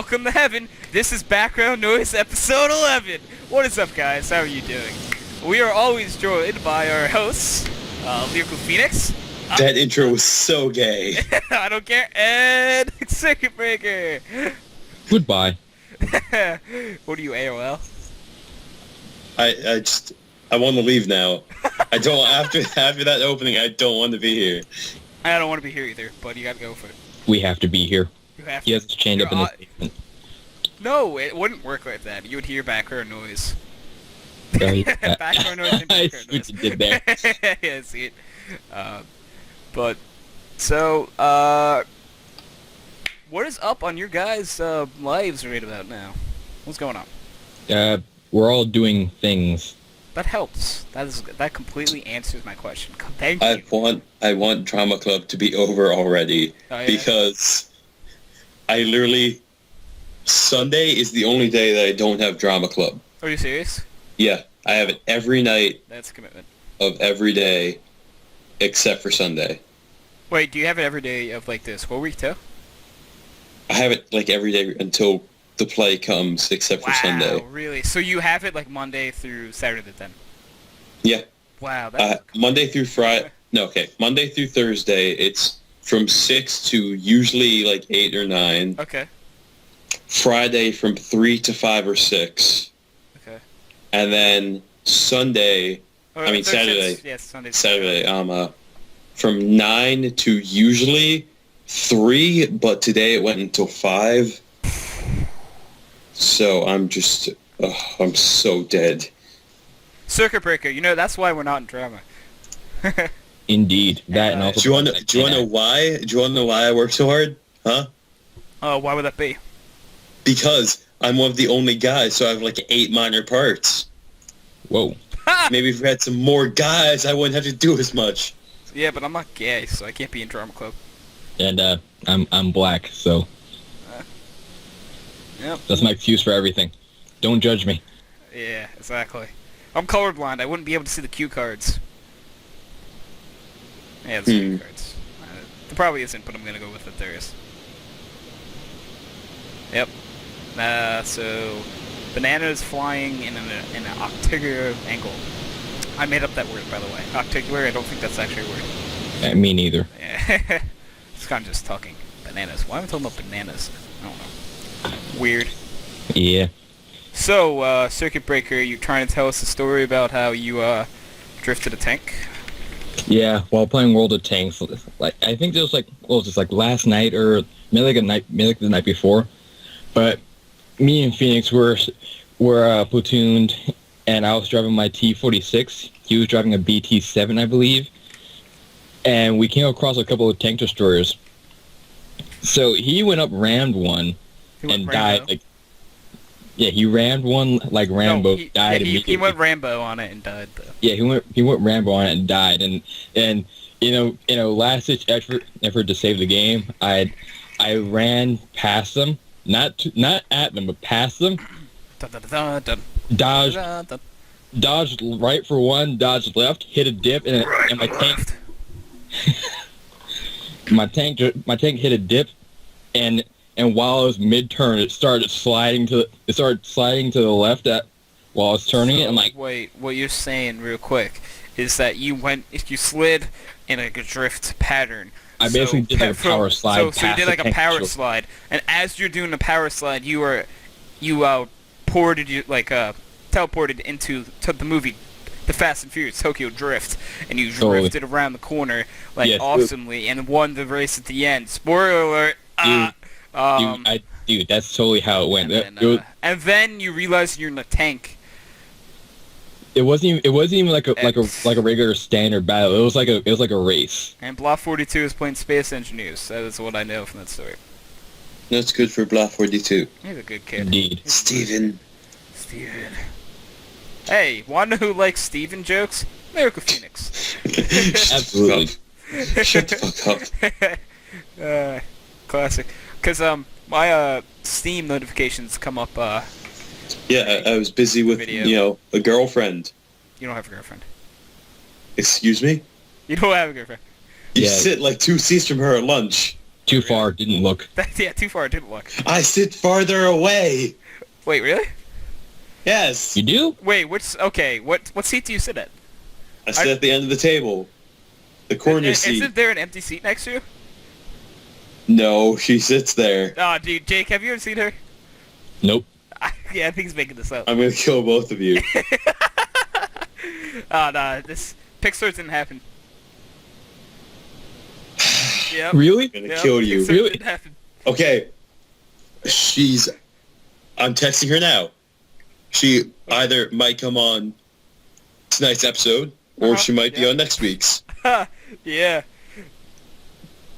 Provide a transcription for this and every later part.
welcome to heaven. This is Background Noise episode 11. What is up, guys? How are you doing? We are always joined by our hosts, Lyrical Phoenix. That intro was so gay. I don't care. And Circuit Breaker. Goodbye. What are you, AOL? I want to leave now. I don't. After that opening, I don't want to be here. I don't want to be here either, but you gotta go for it. We have to be here. You have He to. has chained up in the basement. No, it wouldn't work like that. You would hear background noise. Background noise and I background see noise. what you did there. Yeah, I see it. But, so, what is up on your guys' lives right about now? What's going on? We're all doing things. That helps. That completely answers my question. Thank you. I want Drama Club to be over already. Oh, yeah? Because I literally... Sunday is the only day that I don't have Drama Club. Are you serious? Yeah, I have it every night That's a commitment. of every day except for Sunday. Wait, do you have it every day of, like, this whole week, too? I have it, like, every day until the play comes except for Sunday. Wow, really? So you have it, like, Monday through Saturday, then? Yeah. Wow, that's... Monday through Friday... No, okay. Monday through Thursday, it's from 6 to usually, like, 8 or 9. Okay. Friday from 3 to 5 or 6. Okay. And then Sunday... Saturday. Yes, Sunday. Saturday, from 9 to usually 3, but today it went until 5. So I'm so dead. Circuit Breaker, you know, that's why we're not in drama. Indeed. That and also... Do you want to know why? Do you want to know why I work so hard? Huh? Oh, why would that be? Because I'm one of the only guys, so I have like 8 minor parts. Whoa. Maybe if we had some more guys, I wouldn't have to do as much. Yeah, but I'm not gay, so I can't be in drama club. And I'm black, so Yep. that's my excuse for everything. Don't judge me. Yeah, exactly. I'm colorblind. I wouldn't be able to see the cue cards. Yeah, the cue cards. There probably isn't, but I'm gonna go with it. There is. Yep. So bananas flying in an octagular angle. I made up that word, by the way. Octagular. I don't think that's actually a word. Me neither. Yeah. It's kind of just talking. Bananas. Why am I talking about bananas? I don't know. Weird. Yeah. So, Circuit Breaker, you're trying to tell us a story about how you, drifted a tank? Yeah, while playing World of Tanks, like I think it was like, what was this, like last night or maybe like the night before, but me and Phoenix were platooned, and I was driving my T-46. He was driving a BT-7, I believe, and we came across a couple of tank destroyers. So he went up, rammed one, and died. Like, yeah, he rammed one like Rambo. Died immediately. He went Rambo on it and died, though. Yeah, he went Rambo on it and died. And you know, last ditch effort to save the game. I ran past them, not at them, but past them. Dodged right for one, dodged left, hit a dip, and my tank. my tank hit a dip, and while I was mid-turn, it started sliding to the left while I was turning it. I'm like, wait, what you're saying, real quick, is that you slid in like a drift pattern. I basically did like a power slide. So you did like a power slide, and as you're doing the power slide, you teleported into the movie, The Fast and Furious Tokyo Drift, and you drifted around the corner awesomely and won the race at the end. Spoiler alert! Dude, that's totally how it went. And then you realize you're in a tank. It wasn't even like a regular standard battle. It was like a race. And Block 42 is playing Space Engineers. That is what I know from that story. That's good for Block 42. He's a good kid. Indeed. Steven. Hey, wanna know who likes Steven jokes? Miracle Phoenix. Absolutely. Shut the fuck up. Classic. Because my Steam notifications come up. Yeah, I was busy with a girlfriend. You don't have a girlfriend. Excuse me? You don't have a girlfriend. You sit like 2 seats from her at lunch. Too far, didn't look. Yeah, too far, didn't look. I sit farther away. Wait, really? Yes. You do? Wait, what seat do you sit at? I sit at the end of the table. The corner seat. Isn't there an empty seat next to you? No, she sits there. Oh, dude, Jake, have you ever seen her? Nope. Yeah, I think he's making this up. I'm gonna kill both of you. Oh, nah, this Pixar didn't happen. Yep. Really? I'm gonna kill you. Pixar Really? didn't happen. Okay. I'm texting her now. She either might come on tonight's episode, or she might be on next week's. Yeah.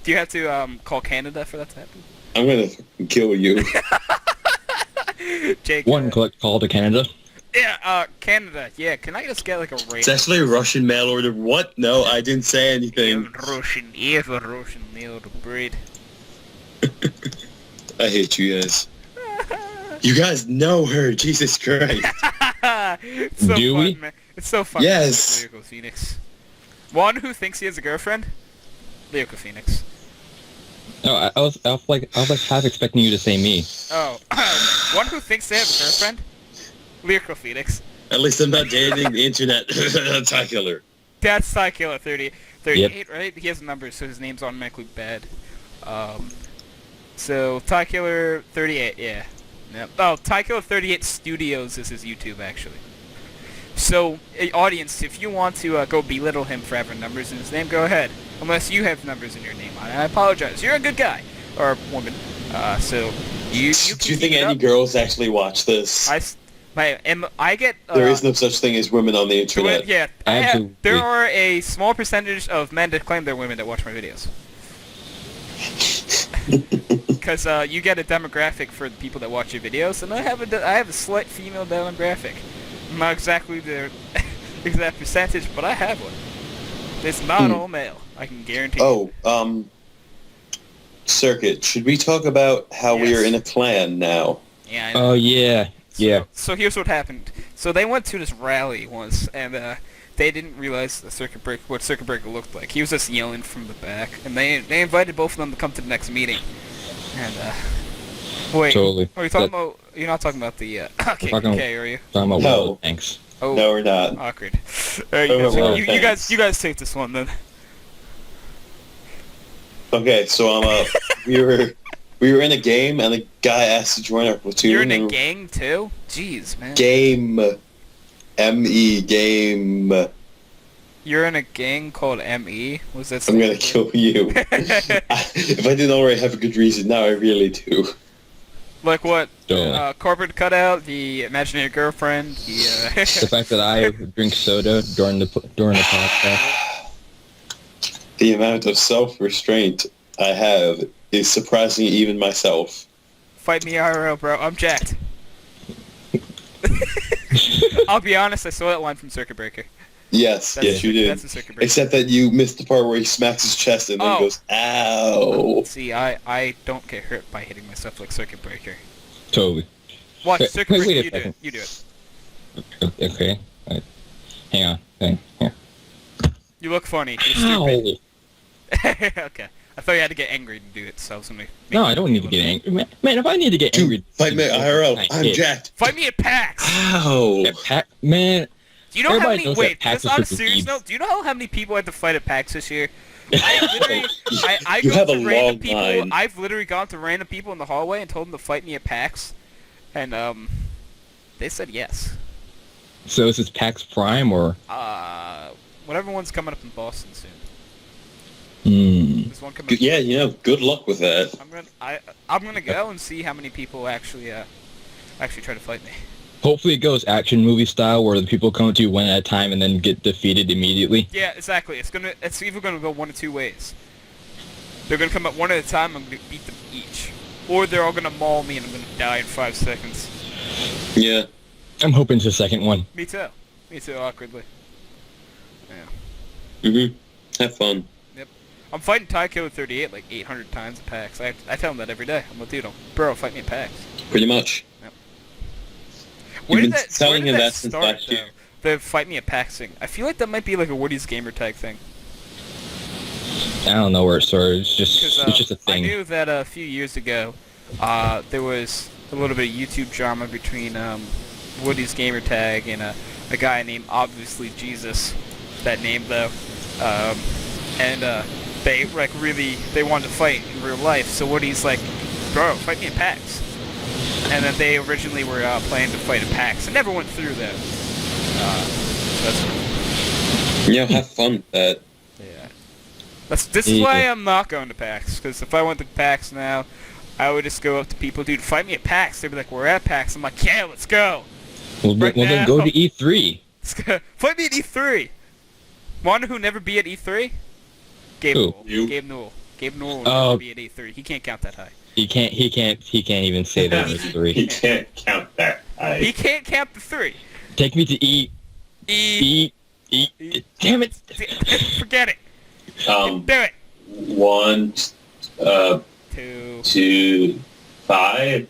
Do you have to call Canada for that to happen? I'm gonna fucking kill you. Jake. One call to Canada. Yeah, Canada. Yeah, can I just get like a rate? It's actually a Russian mail order. What? No, I didn't say anything. Russian mail to breed. I hate you guys. You guys know her. Jesus Christ. It's so Do fun, we? man. It's so fun. Yes. Lyrical Phoenix. One who thinks he has a girlfriend. Lyrical Phoenix. No, I was like half expecting you to say me. Oh, one who thinks they have a girlfriend. Lyrical Phoenix. At least I'm not dating the internet. Tie killer. That's Tykiller 38, right? He has numbers, so his name's automatically bad. So Tykiller 38, yeah. Yep. Oh, Tykiller 38 Studios is his YouTube, actually. So, audience, if you want to go belittle him for having numbers in his name, go ahead. Unless you have numbers in your name. I apologize. You're a good guy. Or woman. So, you can Do you think keep it any up. girls actually watch this? I get... There is no such thing as women on the internet. Yeah, Absolutely. there are a small percentage of men that claim they're women that watch my videos. Because you get a demographic for the people that watch your videos, and I have a slight female demographic. Not exactly the exact percentage, but I have one. It's not all male. I can guarantee. Oh, Circuit. Should we talk about how we Yes. are in a clan now? Yeah. I know. Oh yeah, yeah. So here's what happened. So they went to this rally once, and they didn't realize what Circuit Breaker looked like. He was just yelling from the back, and they invited both of them to come to the next meeting. And wait, Totally. are you talking about? You're not talking about the KKK, are you? Talking about No. World Thanks. Oh, No, we're not. awkward. Alright, Oh, you guys take this one then. Okay, so we were in a game, and a guy asked to join our platoon. You're in a and- gang too? Jeez, man. Game. M-E, game. You're in a gang called ME? Was that? I'm gonna kill you. If I didn't already have a good reason, now I really do. Like what? Totally. Corporate cutout, the imaginary girlfriend, the The fact that I drink soda during the podcast. The amount of self-restraint I have is surprising even myself. Fight me IRL, bro. I'm jacked. I'll be honest, I saw that line from Circuit Breaker. Yes, yes, you did. That's a Circuit Breaker. Except that you missed the part where he smacks his chest and then goes, ow. See, I don't get hurt by hitting myself like Circuit Breaker. Totally. Watch, Wait, Circuit Breaker, wait a you do it. second. You do it. Okay. Right. Hang on. Here. You look funny. You're stupid. Ow. Okay. I thought you had to get angry to do it, so I was gonna... No, I don't need to get angry. Man, if I need to get angry... Dude, fight me IRL. I'm jacked. Fight me at PAX! Ow. Man, Do you know how Everybody many... knows Wait, that PAX just is on a for serious thieves. note, do you know how many people had to fight at PAX this year? I literally... I You go have to a random long people... line. I've literally gone to random people in the hallway and told them to fight me at PAX. And, they said yes. so is this PAX Prime or... Whatever one's coming up in Boston soon. Hmm. There's one coming up. Yeah, you know, good luck with that. I'm gonna go and see how many people actually try to fight me. Hopefully it goes action movie style where the people come to you one at a time and then get defeated immediately. Yeah, exactly. It's either gonna go one of two ways. They're gonna come up one at a time. I'm gonna beat them each, or they're all gonna maul me and I'm gonna die in 5 seconds. Yeah. I'm hoping it's the second one. Me too. Me too. Awkwardly. Yeah. Mm-hmm. Have fun. Yep. I'm fighting Tyco 38 like 800 times at PAX. I tell him that every day. I'm like, dude, bro, fight me at PAX. Pretty much. Yep. You've been telling him that since start, last year. The fight me at PAX thing. I feel like that might be like a Woody's gamer tag thing. I don't know where it started. It's just a I thing. knew that a few years ago, there was a little bit of YouTube drama between Woody's gamertag and a guy named obviously Jesus, that name though, and they they wanted to fight in real life. So Woody's like, bro, fight me in PAX. And then they originally were planning to fight in PAX. It never went through though. So that's Yeah, have fun with that. yeah. This is why I'm not going to PAX, because if I went to PAX now, I would just go up to people, dude, fight me at PAX. They'd be like, we're at PAX. I'm like, yeah, let's go. Well, Right then go to E3. Let's go. Fight me at E3. Want who never be at E3? Gabe Who? Newell. You? Gabe Newell. Gabe Newell will Oh. never be at E3. He can't count that high. He can't even say that in He E3. can't count that high. He can't count the 3. Take me to E. Damn it! Forget it. Um, Do it. 1, 2. 2, 5. You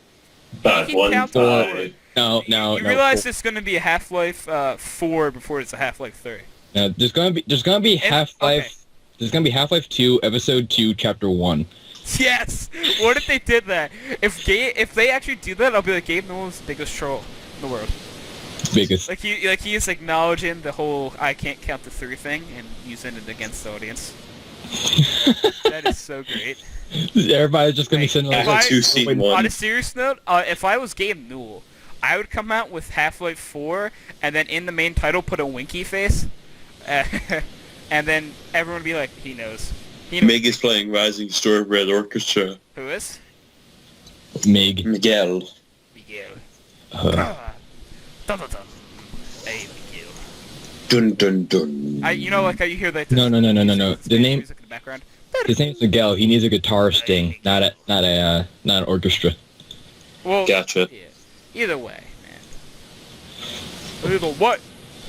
can 1, count 5. No. You realize there's going to be a Half-Life 4 before it's a Half-Life 3. No, there's gonna be Half-Life. okay. There's gonna be Half-Life 2, Episode 2, Chapter 1. Yes! What if they did that? If they actually do that, I'll be like, Gabe Newell's the biggest troll in the world. Biggest. Like he is acknowledging the whole I can't count to 3 thing and using it against the audience. That is so great. Everybody's just gonna be sitting Half like, Life 2 Season On 1. a serious note, if I was Gabe Newell, I would come out with Half-Life 4 and then in the main title put a winky face, and then everyone would be like, he knows. He knows. Meg is playing Rising Storm Red Orchestra. Who is? Mig. Miguel. Miguel. Uh, Dun, dun, dun. Hey, Miguel. Dun dun dun. You know, like how you hear that. No. The name. Music in the background. His name's Miguel. He needs a guitar sting, not an orchestra. Well, Gotcha. yeah. Either way, man. Either what?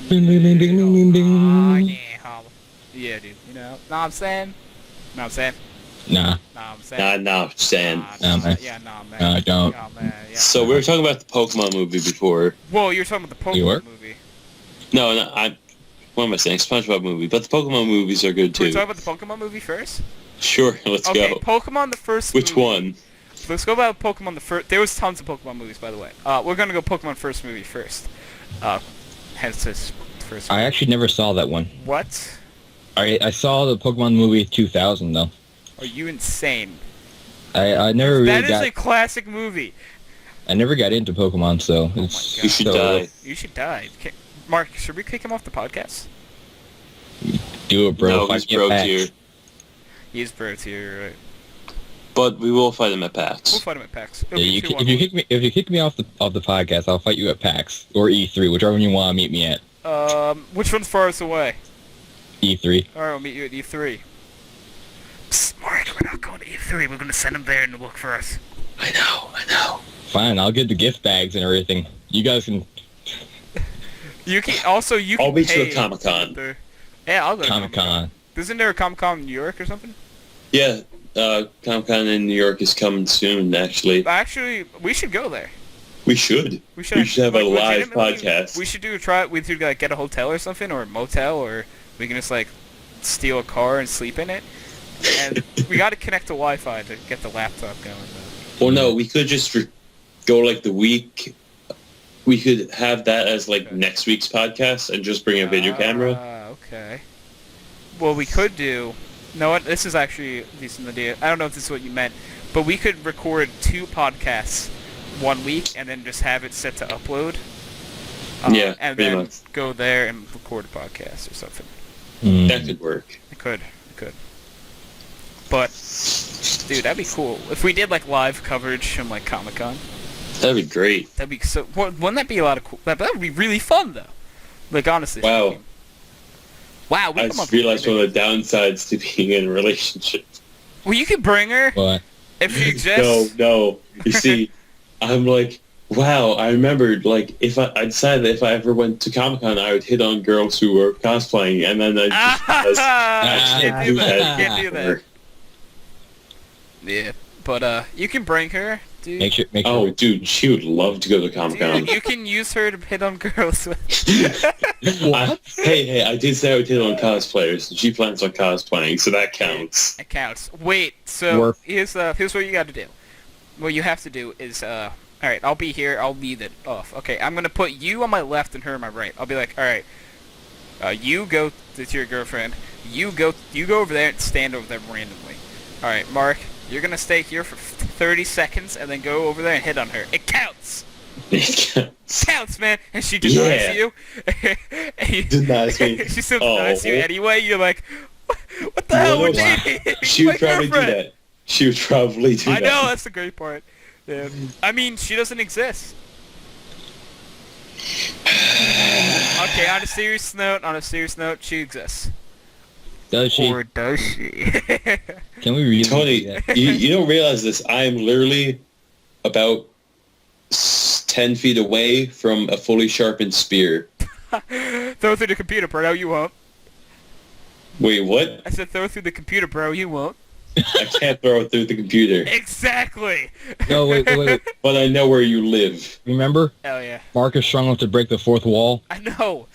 Ding, ding, ding, ding, ding, Ah, ding. yeah, holla. Yeah, dude. You know what I'm saying? Know what I'm saying? Nah. Know what I'm saying? Nah, Stan. Nah, man. Yeah, nah, man. No, I don't. Nah, man, yeah. So we were talking about the Pokemon movie before. Whoa, you're talking about the You were? Pokemon movie. No, what am I saying? SpongeBob movie. But the Pokemon movies are good Can we too. talk about the Pokemon movie first? Sure, let's Okay, go. Pokemon the first Which movie. one? Let's go about Pokemon the first. There was tons of Pokemon movies, by the way. We're gonna go Pokemon first movie first. Hence this first I movie. actually never saw that one. What? I saw the Pokemon movie 2000 though. Are you insane? I never really That is got a classic movie. I never got into Pokemon, so it's God. You should so, die. You should die. Mark, should we kick him off the podcast? Do it, bro. No, Fight he's me at broke PAX. here. He's bro tier, right? But we will fight him at We'll PAX. fight him at PAX. It'll Yeah, be you, 2-1-1. if you kick me off the podcast, I'll fight you at PAX or E3, whichever one you want to meet me at. Which one's farthest away? E3. Alright, we'll meet you at E3. Psst, Mark, we're not going to E3. We're going to send him there and look for us. I know. Fine, I'll get the gift bags and everything. You guys can You can also you can I'll meet you pay at Comic-Con. the- Yeah, I'll go to Comic-Con. Isn't there a Comic-Con in New York or something? Yeah, Comic-Con in New York is coming soon, actually. Actually, we should go there. We should. We should have a like, live legitimately, podcast. We should do a try. We should like get a hotel or something, or a motel, or we can just like steal a car and sleep in it. And we got to connect to Wi-Fi to get the laptop going. Though. Well, no, we could just go like the week. We could have that as like next week's podcast and just bring a video camera. Okay. Well, we could do. No, what? This is actually a decent idea. I don't know if this is what you meant, but we could record 2 podcasts 1 week and then just have it set to upload. Yeah, and pretty then much. go there and record a podcast or something. Mm. That could work. It could. But, dude, that'd be cool if we did like live coverage from like Comic-Con. That'd be great. That'd be so. Wouldn't that be a lot of cool? That would be really fun though. Like honestly. Wow. speaking. Wow. We I come up just with realized great one of the ideas. downsides to being in a relationship. Well, you could bring her What? if she exists. No. You see, I'm like, wow, I remembered, like, I decided that if I ever went to Comic-Con, I would hit on girls who were cosplaying, and then I just realized I Can't can't do do that. that. Can't do that. Yeah, but you can bring her Dude, Make sure. Oh, dude, she would love to go to Comic Con. dude, you can use her to hit on girls with. Hey, I did say I would hit on cosplayers, and she plans on cosplaying, so that counts. It counts. Wait, so Worth. here's what you got to do. What you have to do is, alright, I'll be here, I'll lead it off. Okay, I'm gonna put you on my left and her on my right. I'll be like, alright, you go to your girlfriend, you go over there and stand over there randomly. Alright, Mark, you're gonna stay here for 30 seconds and then go over there and hit on her. It counts! Counts, man! And she denies you. Denies me. She still denies you anyway. You're like, what the hell would you She would probably do that. She would probably do that. I know, that's the great part. Yeah. I mean, she doesn't exist. Okay, on a serious note, she exists. Does she? Or does she? Can we really? Tony, you don't realize this. I am literally about 10 feet away from a fully sharpened spear. Throw through the computer, bro. You won't. Wait, what? I said throw through the computer, bro. You won't. I can't throw it through the computer. Exactly. No, wait. But I know where you live. Remember? Hell yeah. Mark is strong enough to break the fourth wall. I know.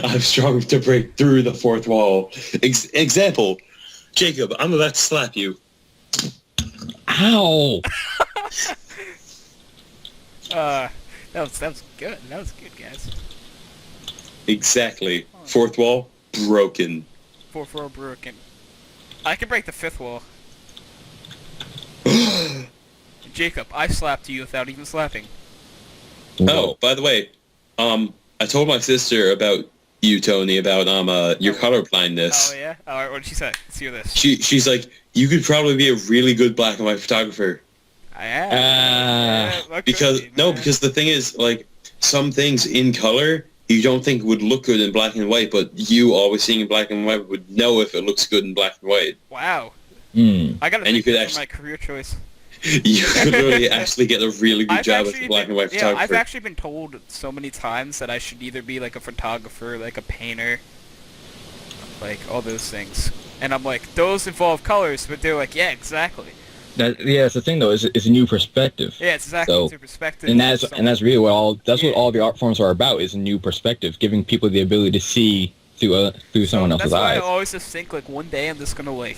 I'm strong to break through the fourth wall. Example, Jacob, I'm about to slap you. Ow! That was good. That was good, guys. Exactly. Fourth wall, broken. 4-4 broken. I can break the fifth wall. Jacob, I slapped you without even slapping. Oh, by the way, I told my sister about you, Tony, about your color blindness. Oh yeah? Alright, what did she say? Let's hear this. She's like, you could probably be a really good black and white photographer. I am. Because the thing is, like, some things in color you don't think would look good in black and white, but you always seeing in black and white would know if it looks good in black and white. Wow. Hmm. I gotta And you think could this is my career choice. You could literally actually get a really good job as a black and white photographer. I've actually been told so many times that I should either be like a photographer, like a painter, like all those things. And I'm like, those involve colors, but they're like, yeah, exactly. That's the thing though. It's a new perspective. Yeah, it's exactly So, it's a perspective. And that's really what all the art forms are about, is a new perspective, giving people the ability to see through someone else's That's why eyes. I always just think like one day I'm just gonna like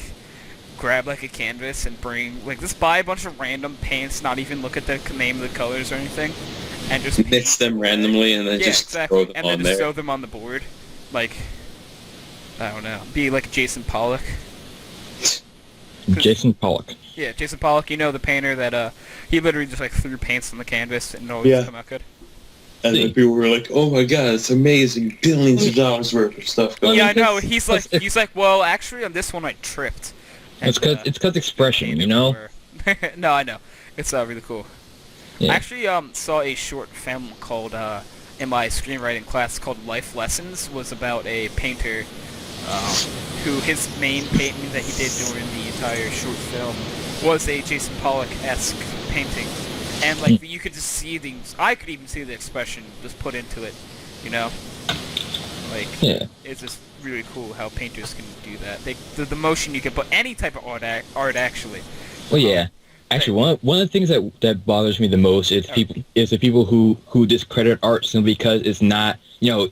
grab like a canvas and bring like just buy a bunch of random paints, not even look at the name of the colors or anything, and just Mix them randomly and then just throw them and on then there. just throw them on the board, like I don't know, be like Jason Pollock. Jason Pollock. Yeah, Jason Pollock, you know, the painter that he literally just like threw paints on the canvas and it always come out good. And then people were like, "Oh my god, it's amazing! Billions of dollars worth of stuff." Going Yeah, I on." know. He's like, well, actually, on this one I tripped. It's cause expression, you know. No, I know. It's really cool. Yeah. I actually saw a short film called in my screenwriting class called Life Lessons. Was about a painter who his main painting that he did during the entire short film was a Jason Pollock-esque painting, and like you could just see I could even see the expression just put into it, you know. Like it's just really cool how painters can do that. The motion you can put any type of art actually. Well, yeah. Actually, one of the things that bothers me the most is the people who discredit art simply because it's not, you know,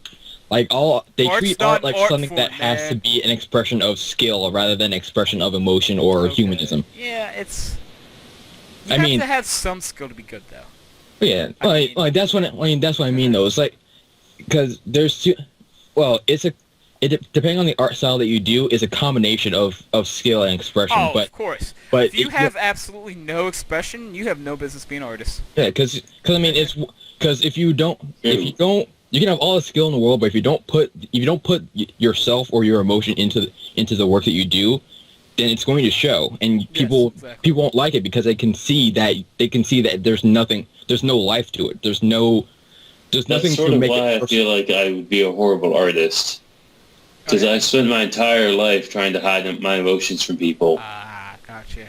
like they treat art like something that has to be an expression of skill rather than an expression of emotion or humanism. Yeah, it's. You have to have some skill to be good, though. Yeah, that's what I mean though. It's like because depending on the art style that you do, is a combination of skill and expression. Oh, but, of course. But if you have absolutely no expression, you have no business being an artist. Yeah, because I mean if you can have all the skill in the world, but if you don't put yourself or your emotion into the work that you do, then it's going to show, and people won't like it because they can see that there's no life to it. There's nothing That's sort to of make why it I feel like I would be a horrible artist. Because I spent my entire life trying to hide my emotions from people. Ah, gotcha.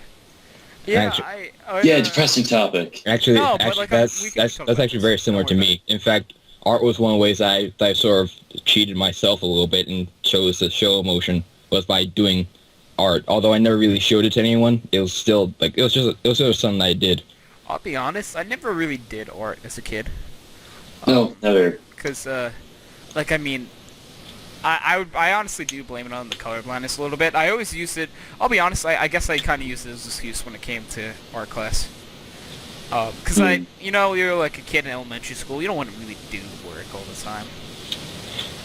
Yeah, depressing topic. Actually, No, that's actually very similar to me. In fact, art was one of the ways that I sort of cheated myself a little bit and chose to show emotion was by doing art. Although I never really showed it to anyone, it was still like it was just something I did. I'll be honest, I never really did art as a kid. No, never. Because, like, I mean, I honestly do blame it on the color blindness a little bit. I always used it, I'll be honest, I guess I kind of used it as an excuse when it came to art class. Because you're like a kid in elementary school, you don't want to really do work all the time.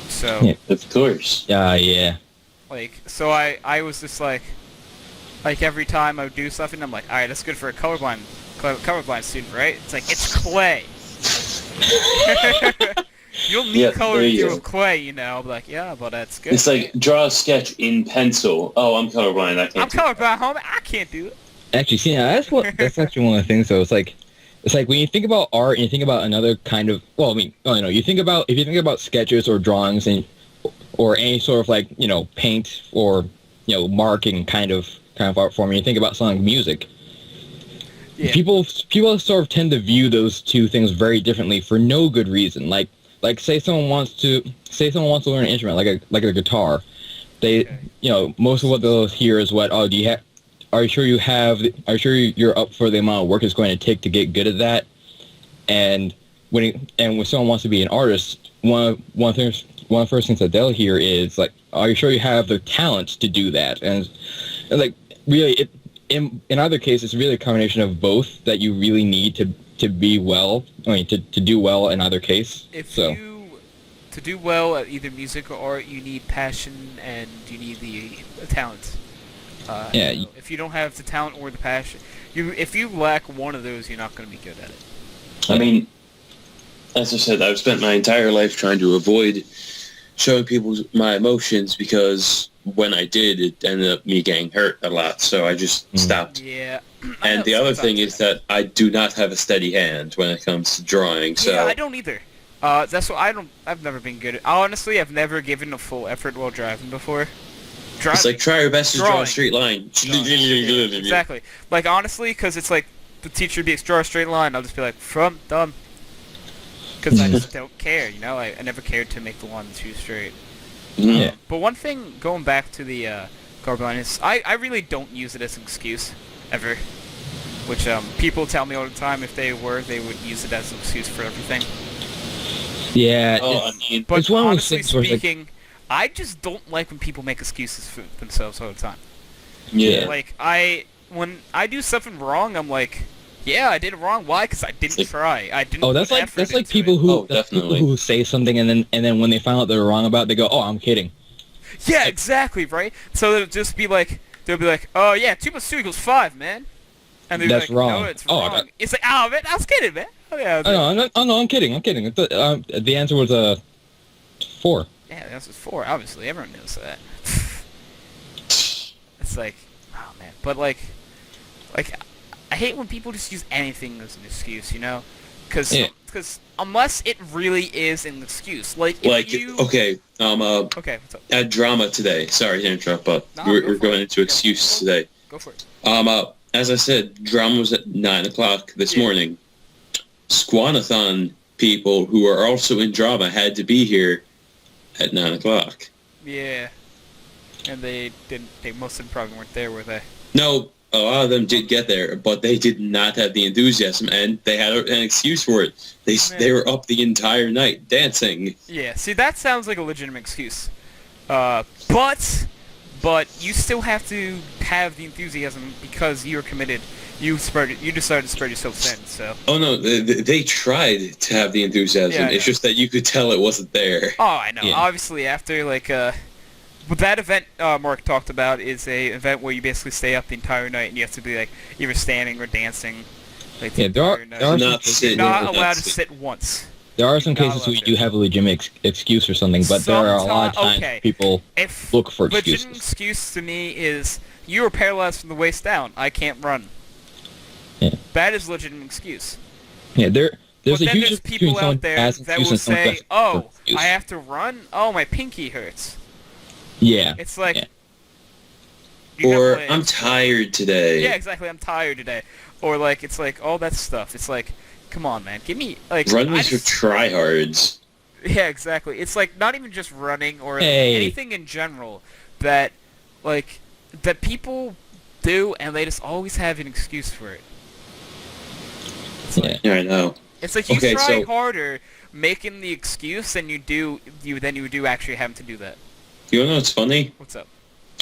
So, Yeah. Of course. Yeah. like, so I was just like every time I would do something, I'm like, alright, that's good for a colorblind student, right? It's like, it's clay. You'll need color there to you do go. with clay, you know. I'll be like, yeah, but that's good. It's like, draw a sketch in pencil. Oh, I'm colorblind. I can't I'm do that. colorblind, homie. I can't do it. Actually, see, now, that's actually one of the things. Though, it's like when you think about art and you think about another kind of, well, I mean, if you think about sketches or drawings or any sort of like, paint or marking kind of art form, and you think about something like music. Yeah. People sort of tend to view those two things very differently for no good reason. Like say someone wants to learn an instrument like a guitar. They most of what they'll hear is are you sure you're up for the amount of work it's going to take to get good at that? And when someone wants to be an artist, one of the first things that they'll hear is like, are you sure you have the talents to do that? And like really in either case, it's really a combination of both that you really need to be well. To do well in either case. To do well at either music or art, you need passion and you need the talent. If you don't have the talent or the passion, if you lack one of those, you're not going to be good at it. I mean, as I said, I've spent my entire life trying to avoid showing people my emotions because when I did, it ended up me getting hurt a lot, so I just stopped. Yeah. And the other thing is that I do not have a steady hand when it comes to drawing, so... Yeah, I don't either. That's what I've never been good at. Honestly, I've never given a full effort while driving before. It's like, try your best to draw a Drawing. straight line. Yeah, exactly. Like, honestly, because it's like, the teacher would be like, draw a straight line, I'll just be like, from, done. Because I just don't care, I never cared to make the line too straight. Yeah. But one thing, going back to the colorblindness, I really don't use it as an excuse, ever. Which people tell me all the time if they would use it as an excuse for everything. Yeah. Oh, I mean, But it's one of those honestly things where it's like- speaking, I just don't like when people make excuses for themselves all the time. yeah. Like, when I do something wrong, I'm like, yeah, I did it wrong. Why? Because I didn't try. I didn't. Oh, that's put like effort into people it. who definitely. people who say something and then when they find out they're wrong about it, they go, "Oh, I'm kidding." Yeah, exactly, right? So they'll just be like, oh yeah, 2 + 2 = 5, man. And they're That's like, wrong. no, it's Oh, wrong. It's like, oh man, I was kidding, man. Oh yeah. No, I'm kidding. The answer was 4. Yeah, the answer's 4. Obviously, everyone knows that. It's like, oh man, but like, I hate when people just use anything as an excuse, Because Yeah. unless it really is an excuse, like if Like, you. okay, Okay, what's up? at drama today, sorry to interrupt, but No, we're go for going it. into excuses today. Go for it. As I said, drama was at 9 o'clock this Yeah. morning. Squanathon people who are also in drama had to be here at 9 o'clock. Yeah. And they didn't. Most of them probably weren't there, were they? No, a lot of them did get there, but they did not have the enthusiasm, and they had an excuse for it. They were up the entire night dancing. Yeah. See, that sounds like a legitimate excuse. But you still have to have the enthusiasm because you're committed. You decided to spread yourself thin. So. Oh no, they tried to have the enthusiasm. Yeah, It's yeah. just that you could tell it wasn't there. Oh, I know. Yeah. Obviously, after but that event Mark talked about is a event where you basically stay up the entire night and you have to be like either standing or dancing. Like, the Yeah, there are entire there are night. some Not cases, sitting. You're not Not allowed to sit- sit once. there are some You're not cases where you allowed do to. have a legitimate excuse or something, but there are a lot of times Okay. people If look for legitimate excuses. excuse to me is you are paralyzed from the waist down. I can't run. Yeah. That is a legitimate excuse. Yeah, there's But a then huge there's difference between people someone out there has that excuse will and someone who say, has "Oh, excuse. I have to run. Oh, my pinky hurts." Yeah. It's like, Yeah. you got Or legs. I'm tired today. Yeah, exactly. I'm tired today. Or like, it's like all that stuff. It's like, come on, man, give me like. Runners are tryhards. Yeah, exactly. It's like not even just running or Hey. anything in general that people do, and they just always have an excuse for it. It's like, Yeah, I know. it's like you Okay, try so- harder making the excuse than you do actually having to do that. You wanna know what's funny? What's up?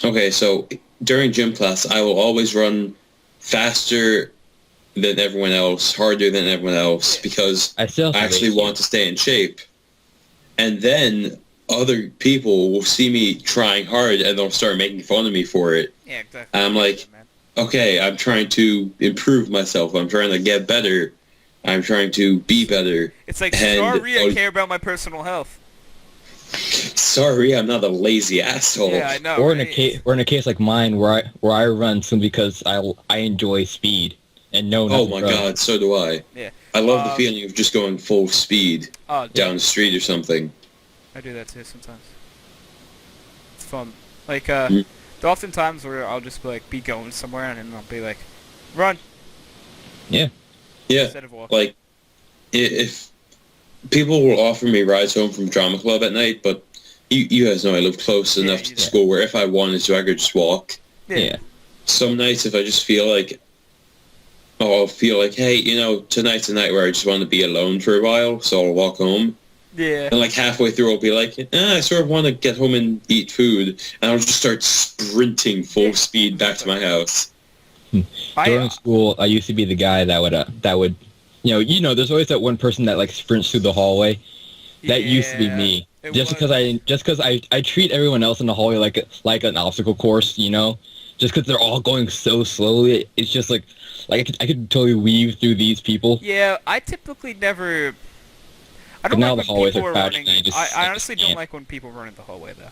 Okay, so during gym class, I will always run faster than everyone else, harder than everyone else, because I still I have actually AC. want to stay in shape. And then other people will see me trying hard and they'll start making fun of me for it. Yeah, exactly. And I'm like, Man. okay, I'm trying to improve myself. I'm trying to get better. I'm trying to be better. It's like, And- sorry, I care about my personal health. Sorry, I'm not a lazy asshole. Yeah, I know. Or in a right? case like mine, where I run simply because I enjoy speed and know not Oh to my run. god, so do I. Yeah. I love the feeling of just going full speed Oh, dude, down the street or something. I do that too sometimes. It's fun. Like, Mm. there are often times where I'll just be going somewhere and then I'll be like, run, Yeah, instead of walking. like, if people will offer me rides home from drama club at night, but you guys know I live close Yeah, enough you to do. school where if I wanted to, I could just walk. Yeah. Some nights, if I just feel like, I'll feel like, hey, tonight's a night where I just want to be alone for a while, so I'll walk home. Yeah. And like halfway through, I'll be like, I sort of want to get home and eat food, and I'll just start sprinting full speed back to my house. During school, I used to be the guy that would, there's always that one person that like sprints through the hallway. That used to be Yeah, me. it Just was. because I treat everyone else in the hallway like an obstacle course, just because they're all going so slowly. It's just like I could totally weave through these people. Yeah, I typically never... I But don't now like the when hallways people are are crowded running... and I just- I I honestly just don't can't. like when people run in the hallway, though.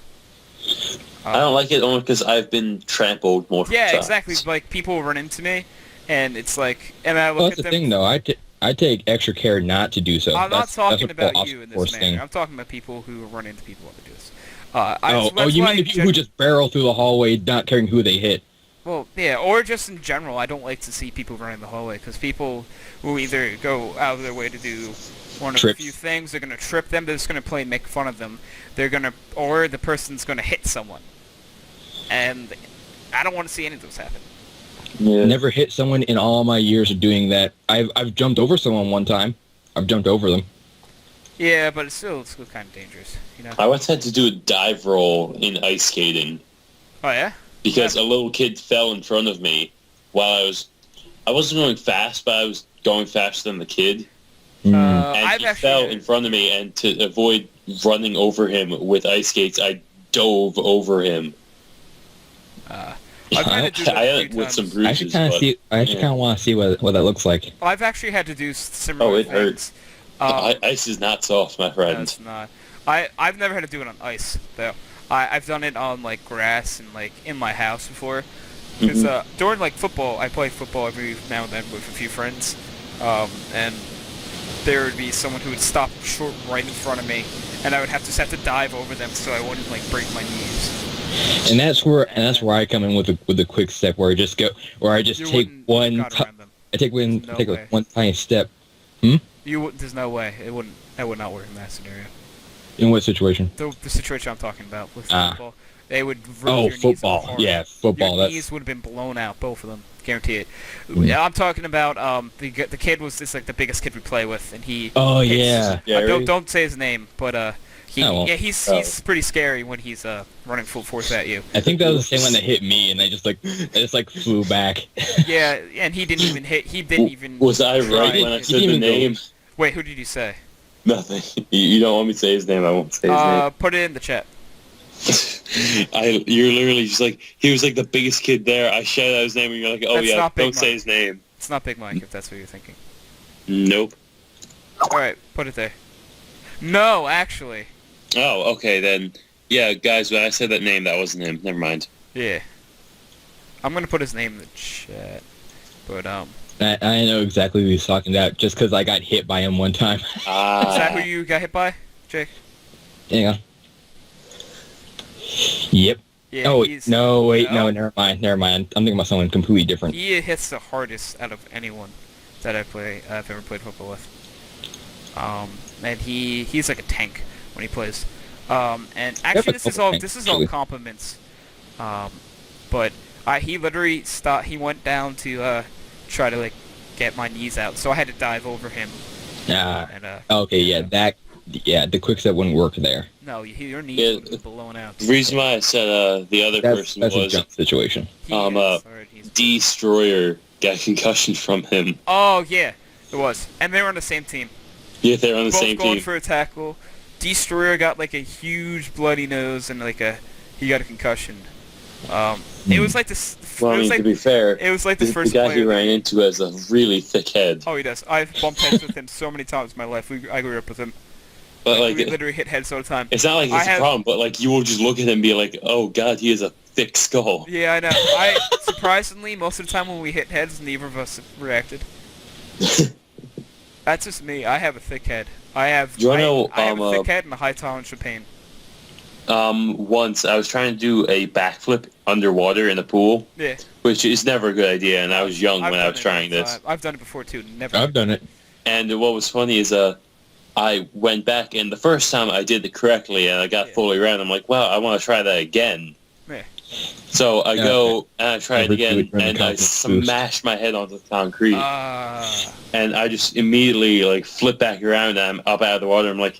I don't like it only because I've been trampled more Yeah, times. exactly. Like, people run into me, and it's like... And I look Well, at that's the them... thing, though. I take extra care not to do so. I'm not That's talking what the about you in obstacle course this manner. thing. I'm talking about people who run into people when they do this. You mean the people who just barrel through the hallway, not caring who they hit? Well, yeah, or just in general, I don't like to see people running the hallway, because people will either go out of their way to do one of Trips. a few things, they're going to trip them, they're just going to play and make fun of them, or the person's going to hit someone. And I don't want to see any of those happen. Yeah. Never hit someone in all my years of doing that. I've jumped over someone one time. I've jumped over them. Yeah, but it's still kind of dangerous, you know? I once had to do a dive roll in ice skating Oh, yeah? because a little kid fell in front of me while I wasn't going fast, but I was going faster than the kid. And I've he actually... fell in front of me, and to avoid running over him with ice skates, I dove over him. I've had to do that I a ended few with some times. I actually bruises. kind of but- see. I actually yeah. kind of want to see what that looks like. I've actually had to do similar Oh, it things. hurts. Ice is not soft, my No, friend. it's not. I've never had to do it on ice, though. I've done it on, like, grass and, like, in my house before. Because during, like, football, I play football every now and then with a few friends. And there would be someone who would stop short right in front of me, and I would have to dive over them so I wouldn't, like, break my knees. And that's where I come in with a quick step where I just take wouldn't one have got around them. I take way. one tiny step. There's no way. That would not work in that scenario. In what situation? The situation I'm talking about with Ah. football, they would rip Oh, your knees football. apart. Yeah, football. Your That's knees would have been blown out, both of them, guarantee it. Yeah, I'm talking about the kid was just like the biggest kid we play with, and he. Oh, hits- yeah. Gary? don't say his name, but he's Oh. pretty scary when he's running full force at you. I think that was the same one that hit me, and I just flew back. Yeah, and he didn't even hit. He didn't even. Was I try right to when I hit. said the even go- name? Wait, who did you say? Nothing. You don't want me to say his name, I won't say his name. Put it in the chat. You're literally just like, he was like the biggest kid there. I shouted out his name, and you're like, oh That's yeah, not Big don't say Mike. his name. It's not Big Mike, if that's what you're thinking. Nope. All right, put it there. No, actually. Oh, okay then. Yeah, guys, when I said that name, that wasn't him. Never mind. Yeah. I'm gonna put his name in the chat. But I know exactly who he's talking about, just because I got hit by him one time. is that who you got hit by, Jake? Hang on. Yep. Yeah. Oh he's, no! Wait, no, never mind. I'm thinking about someone completely different. He hits the hardest out of anyone that I've ever played football with. And he's like a tank when he plays. And actually, this is all actually. compliments. But he literally stopped. He went down to try to like get my knees out, so I had to dive over him. Ah. And, Okay, yeah, the quick step wouldn't work there. No, your knees Yeah, would be blown out. The reason why I said the other person That's a was jump situation. He's Destroyer got concussion from him. Oh, yeah, it was. And they were on the same team. Yeah, they're on the Both same going team. for a tackle. Destroyer got like a huge bloody nose and he got a concussion. It was like this. Well, it I was mean, like to be fair, it was like the the first guy player. he ran into has a really thick head. Oh, he does. I've bumped heads with him so many times in my life. I grew up with him. But we like, literally hit heads all the time. it's not like it's a problem, but like you will just look at him and be like, "Oh God, he has a thick skull." Yeah, I know. Surprisingly, most of the time when we hit heads, neither of us reacted. That's just me. I have a thick head. I have. Do you know, I have a thick head and a high tolerance for pain. Once I was trying to do a backflip underwater in a pool, Yeah. which is never a good idea, and I was young when I done was it trying once. this. I've done it before too. Never. I've done it. And what was funny is I went back, and the first time I did it correctly, and I got fully around. I'm like, wow, I want to try that again. Yeah. So I go and I try it Never do again, it during the and I confidence boost. smash my head onto the concrete, Ah. and I just immediately like flip back around, and I'm up out of the water. I'm like,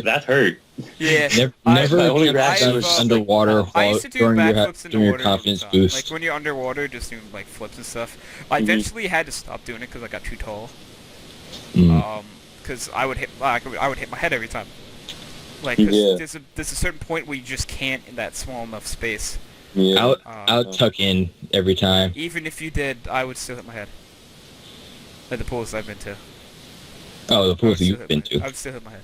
that hurt. Yeah. Never my only attempt reaction that was, underwater I while used to do during backflips in the your water. confidence all the time. boost. Like when you're underwater, just doing like flips and stuff. I eventually had to stop doing it because I got too tall. Because I would hit my head every time. Like 'cause there's a certain point where you just can't in that small enough space. Yeah. I'll tuck in every time. Even if you did, I would still hit my head. Like the pools I've been to. Oh, the I would pools still you've hit been I to. would still hit my head.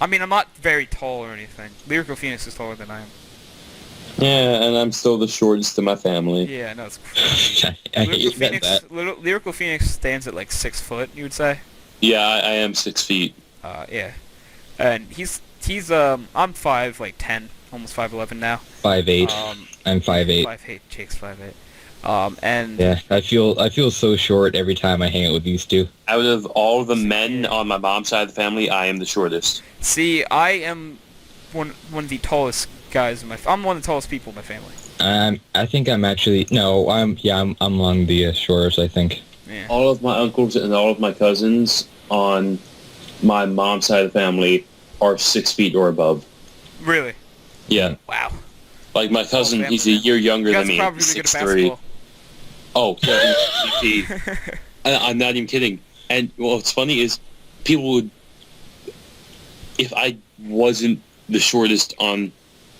I mean, I'm not very tall or anything. Lyrical Phoenix is taller than I am. Yeah, and I'm still the shortest in my family. Yeah, I know it's crazy. I Lyrical hate Phoenix, that. Lyrical Phoenix stands at like 6 foot. You would say? Yeah, I am 6 feet. Yeah. And he's I'm 5'10", almost 5'11" now. 5'8". I'm 5'8". 5'8". Jake's 5'8". And Yeah, I feel so short every time I hang out with these two. Out of all the men on my mom's side of the family, I am the shortest. see, I am one of the tallest guys in I'm one of the tallest people in my family. I think I'm actually I'm among the shortest. I think. Yeah. All of my uncles and all of my cousins on my mom's side of the family are 6 feet or above. Really? Yeah. Wow. Like my cousin, family, he's a man. year younger You than guys are me. probably He's really good at 6'3". basketball. Oh, yeah, he's MVP. I'm not even kidding. And what's funny is people would, if I wasn't the shortest on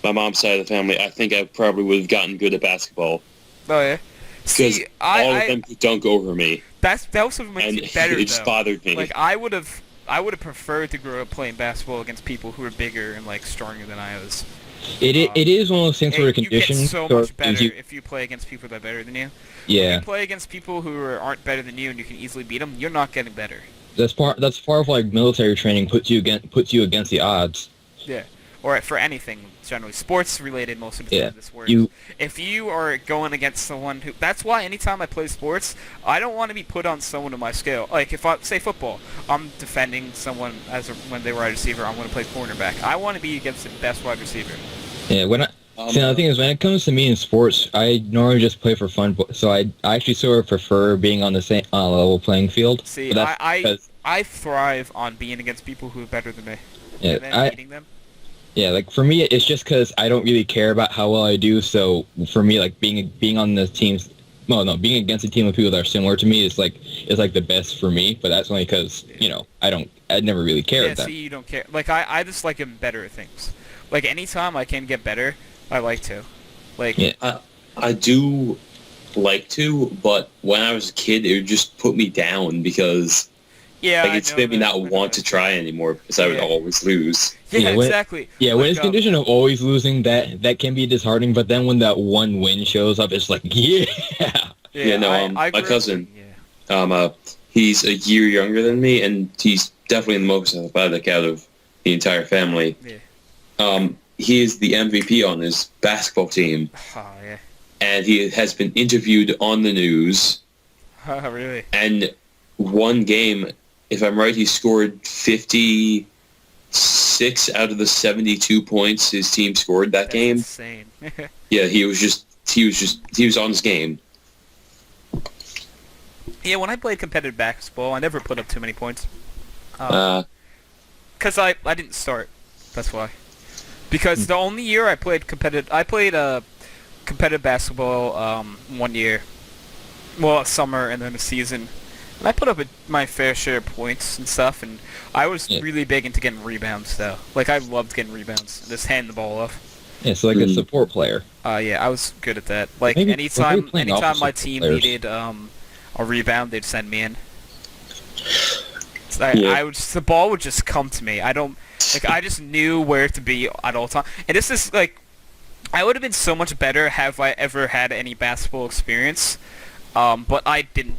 my mom's side of the family, I think I probably would have gotten good at basketball. Oh yeah. Because See, all of them could dunk over me. that also makes And it better it just though. bothered me. Like I would have preferred to grow up playing basketball against people who were bigger and like stronger than I was. It is one of those things where the You get conditions so sort much of better gives you. if you play against people that are better than you. Yeah, If you play against people who aren't better than you and you can easily beat them, you're not getting better. that's part of like military training puts you against the odds. Yeah. Or for anything, generally. Sports related most of the Yeah. time this works. You If you are going against someone who... That's why anytime I play sports, I don't want to be put on someone of my scale. Like, if I... Say football. I'm defending someone when they were wide receiver. I'm going to play cornerback. I want to be against the best wide receiver. Yeah, see, the thing is, when it comes to me in sports, I normally just play for fun. So I actually sort of prefer being on the same level playing field. See, But that's because- I thrive on being against people who are better than me. Yeah, And then beating them. Yeah, like for me, it's just because I don't really care about how well I do. So for me, like being on the teams, being against a team of people that are similar to me is like the best for me. But that's only because I never really care Yeah, at that. see, you don't care. Like, I just like getting better at things. Like, anytime I can get better, I like to. Like, Yeah. I do like to, but when I was a kid, it would just put me down because yeah, it's I know made me that. not I know want that. to try anymore because I would Yeah. always lose. Yeah, Yeah, when- exactly. Yeah, when Like, it's condition of always losing, that can be disheartening. But then when that one win shows up, it's like, yeah. Yeah, no, I my grew up- cousin- Yeah. He's a year younger than me, and he's definitely the most athletic out of the entire family. Yeah. He is the MVP on his basketball team, Oh, yeah. and he has been interviewed on the news. Oh, really? And one game, if I'm right, he scored 56 out of the 72 points his team scored that That's game. insane. Yeah, he was on his game. Yeah, when I played competitive basketball, I never put up too many points. Uh, Because I didn't start. That's why. Because the only year I played competitive basketball 1 year. Well, a summer and then a season. And I put up my fair share of points and stuff, and I was really big into getting rebounds, though. Like, I loved getting rebounds. Just hand the ball off. Yeah, so like a support player. Yeah, I was good at that. Like, Maybe- anytime maybe playing my opposite team players. needed a rebound, they'd send me in. So Yeah. the ball would just come to me. I just knew where to be at all times. And this is, like, I would have been so much better have I ever had any basketball experience, but I didn't.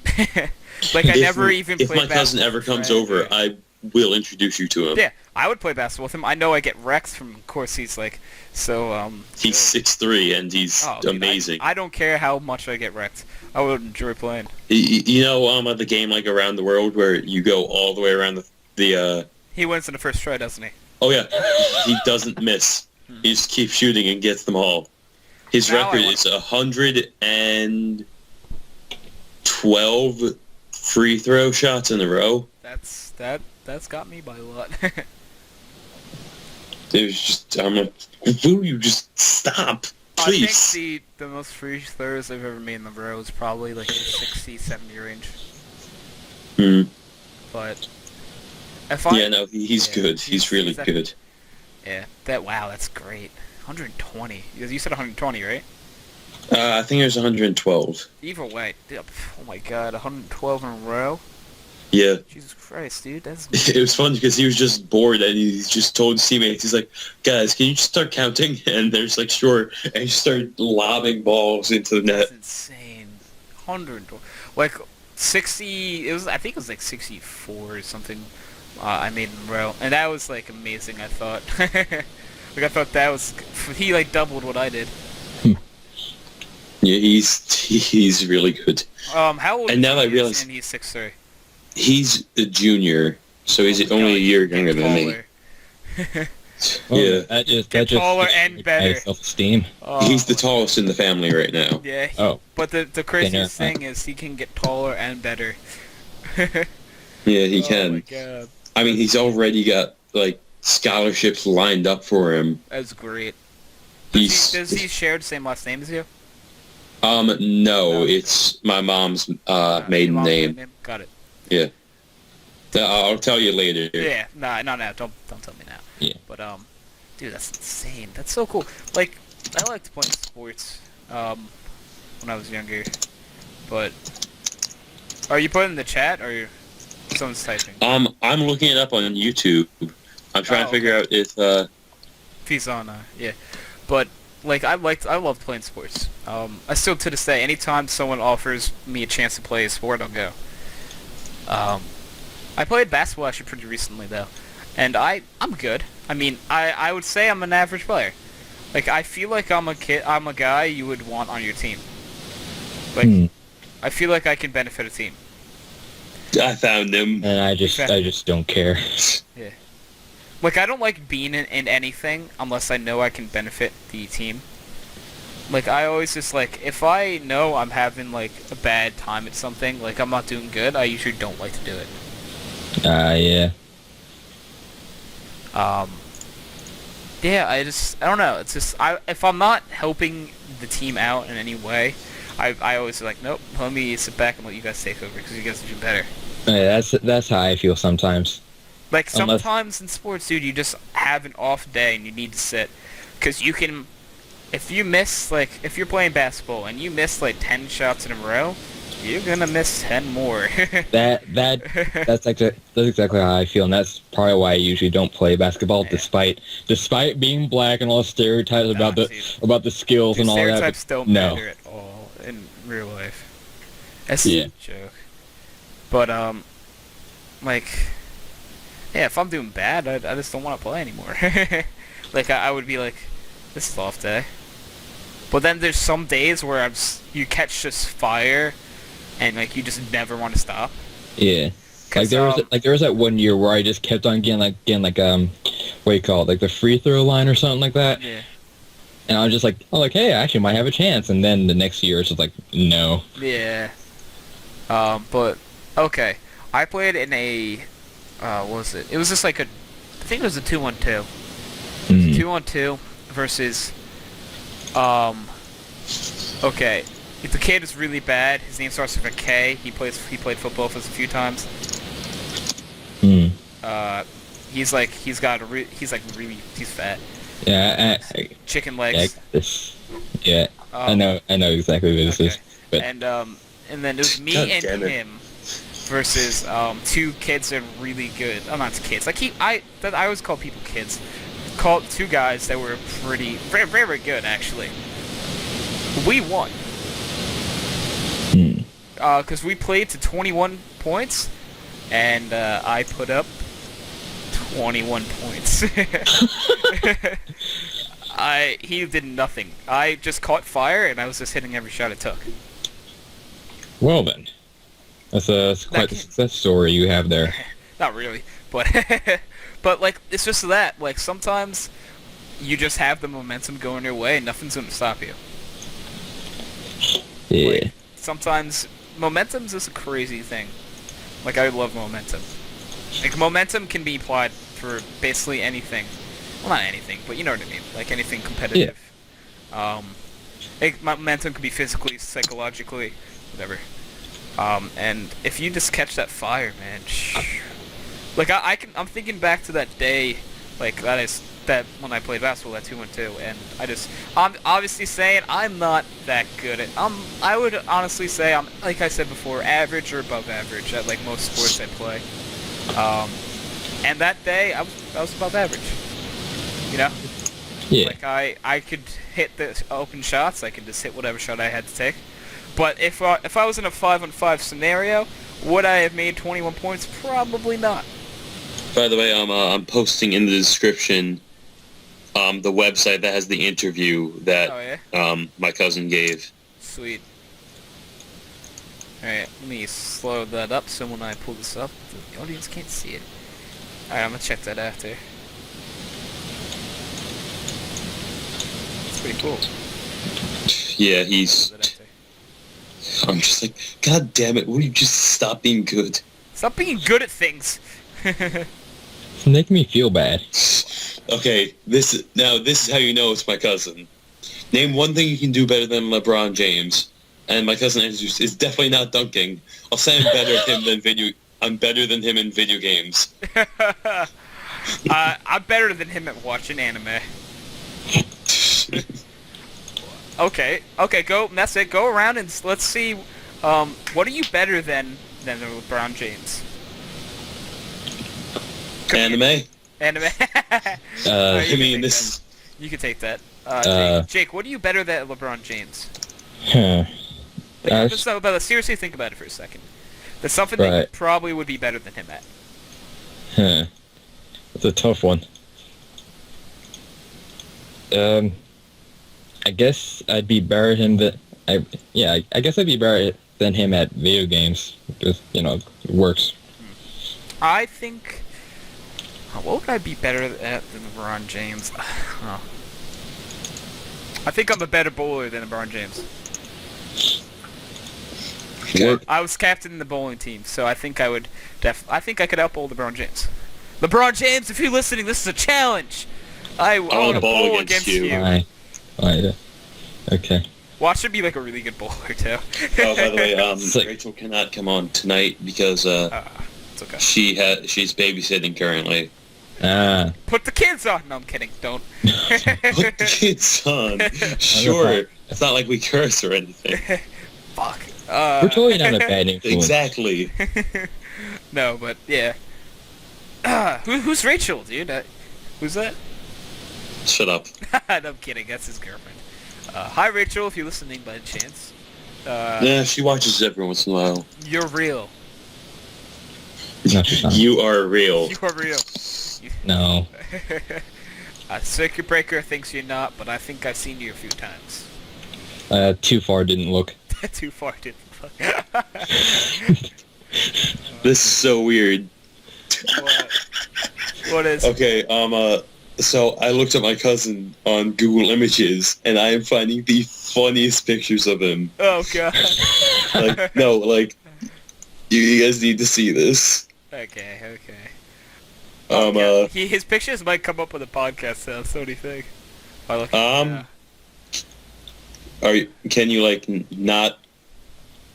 Like, I never even played basketball. If my cousin ever with a comes friend. over, I will introduce you to him. Yeah, I would play basketball with him. I know I get wrecked from, of course, he's, like, so, He's 6'3", and he's dude, amazing. I don't care how much I get wrecked. I would enjoy playing. You know, the game like Around the World where you go all the way around the He wins in the first try, doesn't he? Oh yeah, he doesn't miss. He just keeps shooting and gets them all. His Now I record want- is 112 free throw shots in a row. That's got me by a lot. It was just, I'm like, will you just stop, please? I think the most free throws I've ever made in the row is probably like in the 60, 70 range. Hmm. But if I Yeah, no, he's good. He's really that- good. Yeah, wow, that's great. 120. You said 120, right? I think it was 112. Either way, dude, oh my god, 112 in a row. Yeah. Jesus Christ, dude, that's It was fun because he was just bored and he just told his teammates, he's like, guys, can you just start counting? And they're just like, sure. And he started lobbing balls into the net. that's insane. 112, like 60. I think it was like 64 or something. I made in a row, and that was like amazing. I thought, like I thought that was he like doubled what I did. Yeah, he's really good. How old? And now is I he? realize- And he's 6'3". He's a junior, so he's only a year younger than me. Yeah. That just taller and better. Self-esteem. Oh, He's the tallest in the family right now. Yeah. Oh. But the craziest Thinner. thing is he can get taller and better. Yeah, he Oh can. my god, I mean, he's already got, like, scholarships lined up for him. that's great. He's, Does he share the same last name as you? no, it's my mom's Your maiden mom's name. Got it. Yeah. I'll tell you later. Yeah. No. Don't tell me now. Yeah. But dude, that's insane. That's so cool. Like, I liked playing sports when I was younger. But are you putting in the chat or someone's typing? I'm looking it up on YouTube. I'm trying to figure out if If he's on, yeah. But like, I loved playing sports. I still to this day, anytime someone offers me a chance to play a sport, I'll go. I played basketball actually pretty recently though, and I'm good. I mean, I would say I'm an average player. Like, I feel like I'm a guy you would want on your team. Like, I feel like I can benefit a team. I found him. And I just don't care. Yeah. Like, I don't like being in anything unless I know I can benefit the team. Like, I always just, like, if I know I'm having, like, a bad time at something, like, I'm not doing good, I usually don't like to do it. Yeah. Yeah, I don't know, it's just, if I'm not helping the team out in any way, I always like, nope, let me sit back and let you guys take over, because you guys are doing better. Yeah, that's how I feel sometimes. Like, Unless- sometimes in sports, dude, you just have an off day and you need to sit. Because you can... If you miss, like, if you're playing basketball and you miss, like, 10 shots in a row, you're gonna miss 10 more. That's exactly how I feel, and that's probably why I usually don't play basketball, despite being black and all the stereotypes about the skills and all that. Stereotypes don't no. matter at all in real life. That's Yeah. a joke. But, like... Yeah, if I'm doing bad, I just don't want to play anymore. Like, I would be like, this is off day. But then there's some days where you catch just fire, and like you just never want to stop. Yeah. Like there was that one year where I just kept on getting what do you call it, like the free throw line or something like that. Yeah. And I was just like, hey, I actually might have a chance. And then the next year it's just like, no. Yeah. But okay, I played in a what was it? It was just like a, I think it was a 2-on-2. Mm. 2-on-2 versus okay. If the kid is really bad, his name starts with a K. He played football with us a few times. Mm. He's fat. Yeah, Chicken I, legs. yeah, I know exactly what this is. But And then it was me God and damn it. him versus two kids that are really good. Oh, not kids. I always call people kids. Called two guys that were very, very good actually. We won. mm. Because we played to 21 points, and I put up 21 points. He did nothing. I just caught fire, and I was just hitting every shot it took. Well then, that's quite the success story you have there. Not really, but but like it's just that like sometimes you just have the momentum going your way, and nothing's gonna stop you. Yeah. Like, sometimes momentum's just a crazy thing. Like I love momentum. Like momentum can be applied for basically anything. Well, not anything, but you know what I mean. Like anything competitive. Momentum can be physically, psychologically, whatever. And if you just catch that fire, man. Like I'm thinking back to that day, like that when I played basketball at 2-on-2, and I'm obviously saying I'm not that good at. I would honestly say I'm, like I said before, average or above average at like most sports I play. And that day I was above average. You know? Yeah. Like I could hit the open shots. I could just hit whatever shot I had to take. But if I was in a 5-on-5 scenario, would I have made 21 points? Probably not. By the way, I'm posting in the description the website that has the interview that Oh yeah. my cousin gave. Sweet. Alright, let me slow that up so when I pull this up, the audience can't see it. Alright, I'm gonna check that after. It's pretty cool. Yeah, Pull he's. that after. I'm just like, God damn it! Will you just stop being good? Stop being good at things! It's making me feel bad. Okay, this is how you know it's my cousin. Name one thing you can do better than LeBron James, and my cousin answers, "It's definitely not dunking." I'll say I'm better than him in video games. I'm better than him at watching anime. Okay, go. That's it. Go around and let's see. What are you better than LeBron James? Anime? Anime. I mean, this is. You can take that. Jake, what are you better than LeBron James? Huh. Seriously, think about it for a second. There's something that you Right. probably would be better than him at. Huh. That's a tough one. I guess I'd be better than I guess I'd be better than him at video games. Because, it works. I think. What would I be better at than LeBron James? Oh. I think I'm a better bowler than LeBron James. Okay. I was captain in the bowling team, so I think I would I think I could outbowl LeBron James. LeBron James, if you're listening, this is a challenge. I want to bowl against you. Okay. Watch her be like a really good bowler too. Oh, by the way, Sick. Rachel cannot come on tonight because it's okay. she's babysitting currently. Put the kids on. No, I'm kidding. Don't. Put the kids on. Sure, it's not like we curse or anything. Fuck. We're totally not a bad influence. Exactly. No, but yeah. Who's Rachel, dude? Who's that? Shut up. No, I'm kidding. That's his girlfriend. Hi, Rachel, if you're listening by chance. Yeah, she watches every once in a while. You're real. No, she's not. You are real. You are real. No. Circuit Breaker thinks you're not, but I think I've seen you a few times. Too far didn't look. Too far, didn't fuck. This is so weird. What is? Okay, so I looked at my cousin on Google Images, and I am finding the funniest pictures of him. Oh god. You guys need to see this. Okay. Yeah, Uh, his pictures might come up with a podcast sound. So what do you think? By looking at can you like not?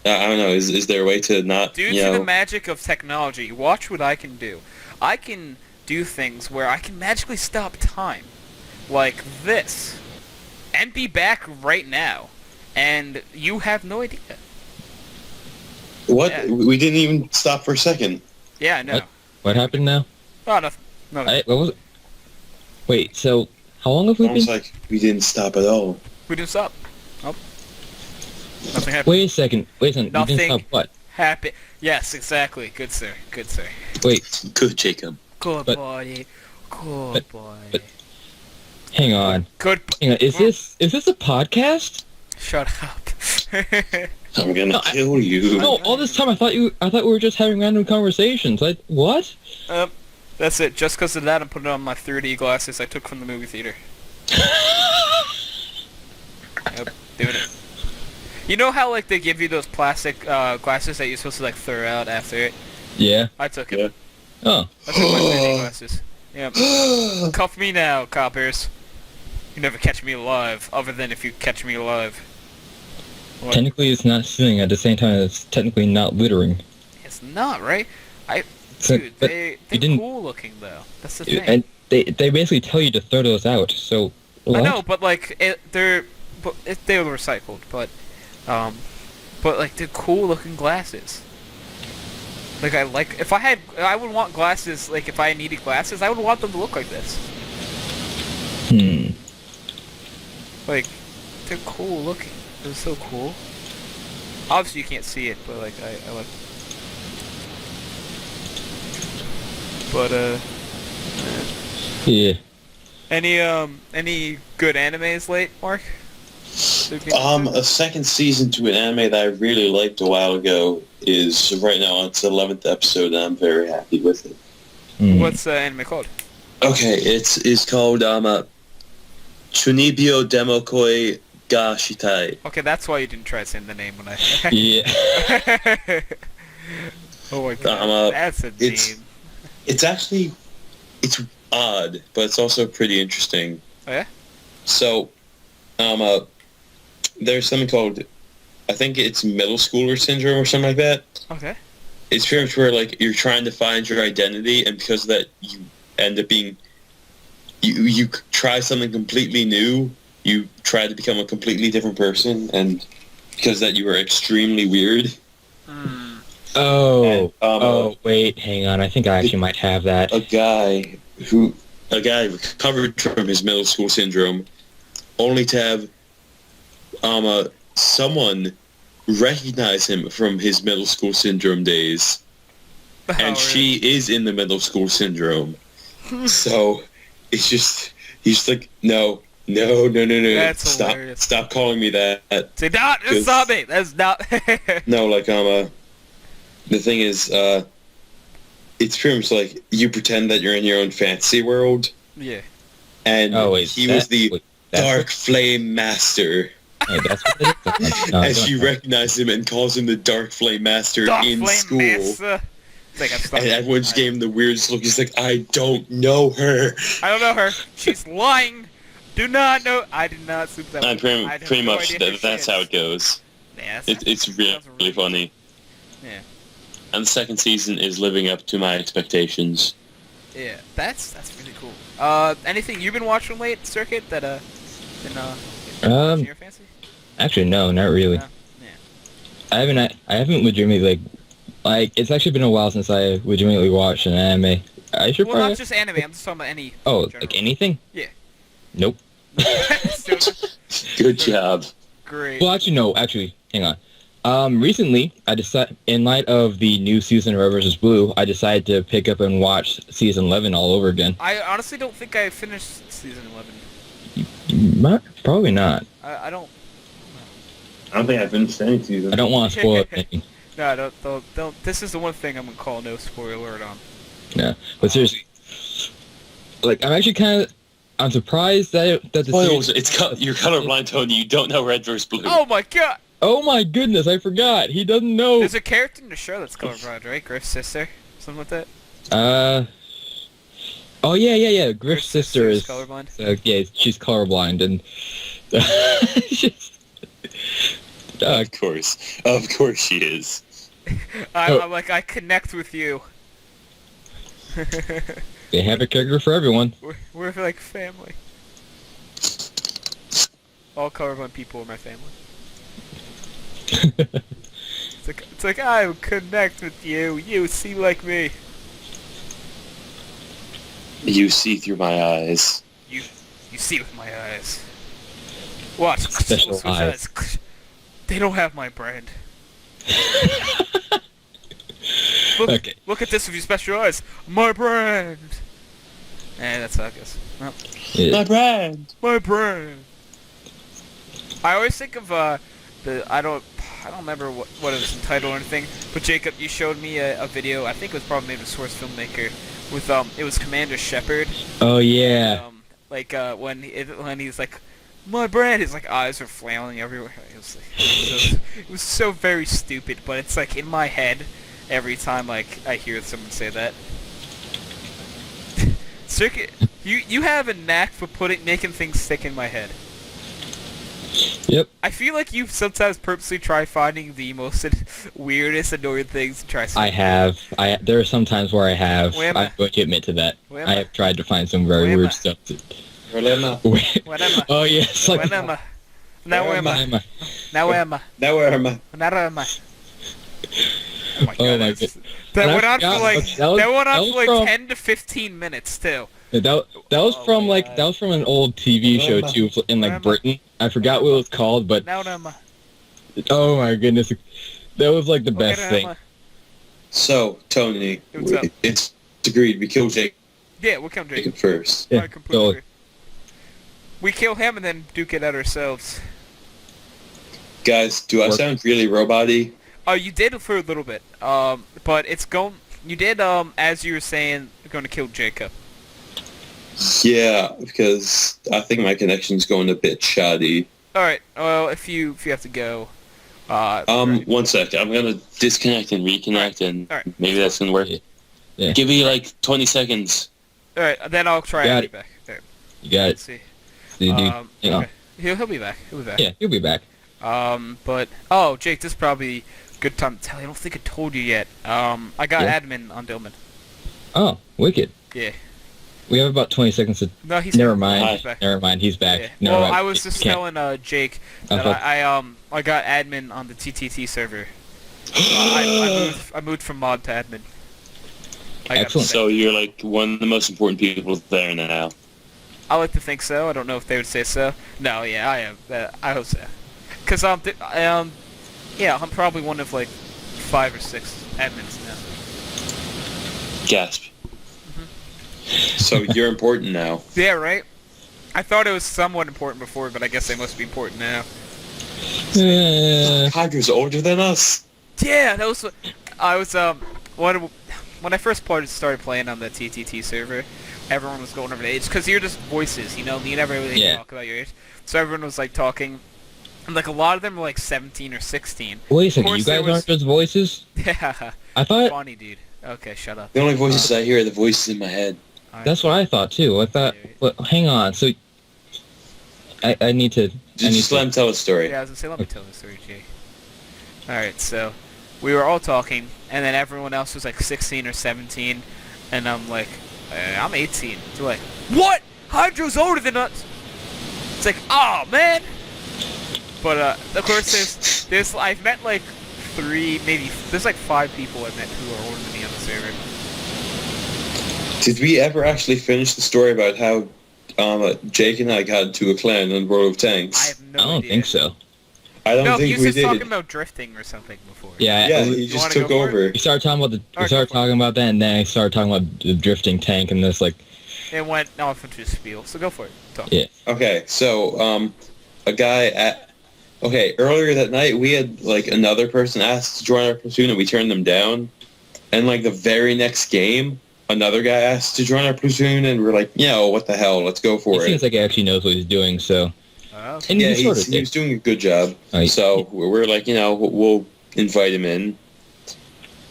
I don't know. Is there a way to not? due to the magic of technology, watch what I can do. I can do things where I can magically stop time, like this, and be back right now, and you have no idea. What? Yeah. We didn't even stop for a second. Yeah, I know. What happened now? Oh, nothing. What was it? Wait, so how long have we Almost been? like we didn't stop at all. We didn't stop. Nope. Nothing happened. Wait a second. We didn't Nothing. stop what? Happy. Yes, exactly. Good sir. Wait, Good, Jacob. Good But- boy. Good but- boy. but- hang on. Good. Hang on. Is this a podcast? Shut up. I'm gonna No, kill you. No, all this time I thought we were just having random conversations. Like what? That's it. Just because of that, I'm putting on my 3D glasses I took from the movie theater. Yep, doing it. You know how like they give you those plastic glasses that you're supposed to like throw out after it? Yeah. I took it. Yeah. Oh. I took my 3D glasses. Yep. Cuff me now, coppers. You never catch me alive, other than if you catch me alive. What? Technically, it's not stealing. At the same time, it's technically not littering. It's not, right? So- Dude, but they're you didn't- cool looking though. That's the thing. And they basically tell you to throw those out. So what? I know, but like they're recycled, but like they're cool looking glasses. Like I would want glasses. Like if I needed glasses, I would want them to look like this. Like they're cool looking. They're so cool. Obviously you can't see it, but like I like. But Yeah. any good animes late, Mark? A second season to an anime that I really liked a while ago is right now on its 11th episode, and I'm very happy with it. What's the anime called? Okay, it's called Chunibyo Demokoi ga Shitai. Okay, that's why you didn't try saying the name when I. Yeah. Oh my god, that's a name. It's odd, but it's also pretty interesting. Oh yeah? So, there's something called, I think it's middle schooler syndrome or something like that. Okay. It's pretty much where, like, you're trying to find your identity, and because of that, you end up being, you try something completely new, you try to become a completely different person, and because of that, you are extremely weird. Oh. And, Wait, hang on. I think I actually might have that. A guy recovered from his middle school syndrome, only to have someone recognize him from his middle school syndrome days, and she is in the middle school syndrome. So it's just he's like, no, That's stop, hilarious. stop calling me that. Say not. That's not me. That's not. No, like the thing is, it's pretty much like you pretend that you're in your own fantasy world. Yeah. And he was the Dark Flame Master. Wait, that's what it is? No, And she don't know. recognized him and calls him the Dark Flame Master Dark in Flame school. Massa. It's like, I'm And sorry. everyone just gave him the weirdest look. He's like, I don't know her. I don't know her. She's lying. Do not know. I did not sleep that. And way. I have pretty no much idea who she that's is. how it goes. Yeah, It's really funny. Yeah. And the second season is living up to my expectations. Yeah, that's really cool. Anything you've been watching late, Circuit, that been catching your fancy? Actually, no, not really. Yeah. I haven't legitimately like it's actually been a while since I legitimately watched an anime. I should Well, probably. not just anime. I'm just talking about any. Oh, general. like anything? Yeah. Nope. So, Good job. great. Well, actually, no. Actually, hang on. Recently, I decided, in light of the new season of Red vs. Blue, I decided to pick up and watch season 11 all over again. I honestly don't think I finished season 11. Probably not. I don't. I don't think I finished any season. I don't want to spoil anything. No, don't. This is the one thing I'm gonna call no spoiler alert on. Yeah, but seriously, like I'm surprised that the Spoils. series- You're colorblind, Tony. You don't know Red vs. Blue. Oh my god! Oh my goodness, I forgot. He doesn't know. There's a character in the show that's colorblind, right? Griff's sister? Something like that? Oh yeah. Griff's sister is colorblind. Yeah, she's colorblind, and Of course she is. I'm like, I connect with you. they have a character for everyone. We're like family. All colorblind people are my family. It's like I connect with you. You see like me. You see through my eyes. You see with my eyes. Watch. Special Switch eyes. They don't have my brand. Okay. Look at this with your special eyes. My brand. That's how it goes. Well, Yeah. My brand. my brand. I always think of I don't remember what it was entitled or anything, but Jacob, you showed me a video. I think it was probably made with Source Filmmaker. With it was Commander Shepard. Oh yeah. When he's like, my brand, his like eyes are flailing everywhere. It was so very stupid, but it's like in my head every time like I hear someone say that. Circuit, you have a knack for making things stick in my head. Yep. I feel like you sometimes purposely try finding the most weirdest, annoying things to try. I have. There are some times where I have. Where am I? I'm going to admit to that. Where am I I? have tried to find some very Where am I? weird stuff. When am I? When am I? Oh yeah, it's like. When am I? Now where am I? Am I? Now where am I? Now where am I? Now where am I? Oh my god. Oh my that's- god. That And I went on forgot- for like okay, that was for like from- 10 to 15 minutes too. That was Oh from my like God. that was from an old TV show too in Where like am I? Britain. I forgot what it was called, but Now where am I? oh my goodness, that was like the best Okay, thing. now am So, Tony, What's up? it's agreed. We kill Jacob I? Yeah, we'll come Jacob. first. Yeah, I completely so- agree. We kill him and then duke it out ourselves. Guys, do I Work. sound really robot-y? Oh, you did for a little bit. But it's going. You did as you were saying, you're going to kill Jacob. Yeah, because I think my connection's going a bit shoddy. All right. Well, if you have to go. Right. One sec. I'm gonna disconnect and reconnect, and All right. maybe that's gonna work. Yeah. Give me like 20 seconds. All right. Then I'll try Got and be it. back. All right. You got Let's it. see. You do. Hang on. Okay. He'll be back. He'll be back. Yeah, you'll be back. But Jake, this is probably a good time to tell you. I don't think I told you yet. I got Yeah. admin on Dillman. Oh, wicked. Yeah. We have about 20 seconds to. No, he's Never back. mind. He's back. Never mind. He's back. Yeah. Never Well, mind. I was just Can't- telling Jake I that thought- I got admin on the TTT server. I moved from mod to admin. I got Excellent. the- So you're like one of the most important people there now. I like to think so. I don't know if they would say so. No, yeah, I am. I hope so. Cause yeah, I'm probably one of like 5 or 6 admins now. Gasp. So you're important now. Yeah, right. I thought it was somewhat important before, but I guess they must be important now. Hydra's older than us. Yeah, that was. I was when I first started playing on the TTT server, everyone was going over the age because you're just voices, you know. You never really Yeah. talk about your age, so everyone was like talking, and like a lot of them were like 17 or 16. Wait a Of second. course You there guys was- aren't just voices? Yeah, I thought funny dude. Okay, shut up. The only voices I hear are the voices in my head. Alright. that's what I thought too. I thought. Well, hang on. So. I need to. Just let him tell a story. Yeah, I was gonna say, let me tell this story, Jake. Alright, so we were all talking, and then everyone else was like 16 or 17, and I'm like, I'm 18. They're like, what? Hydro's older than us. It's like, oh man. But of course, there's I've met like 3, maybe there's like 5 people I've met who are older than me on the server. Did we ever actually finish the story about how Jake and I got into a clan on World of I Tanks? have no I don't idea. think so. I don't No, he think was we just talking did. about drifting or something before. Yeah. Yeah, we he just wanna took go for it? over. we started talking about Alright, go for it. that, and then I started talking about the drifting tank, and this like. It went off into a spiel, so go for it. Talk. Yeah. Okay, so a guy at earlier that night we had like another person asked to join our platoon and we turned them down, and like the very next game another guy asked to join our platoon and we're like, what the hell, let's go He for seems it. like he actually knows what he's doing. So. Okay. And Yeah, he sort of he did. was doing a good job. Oh, So we're like, we'll invite him in.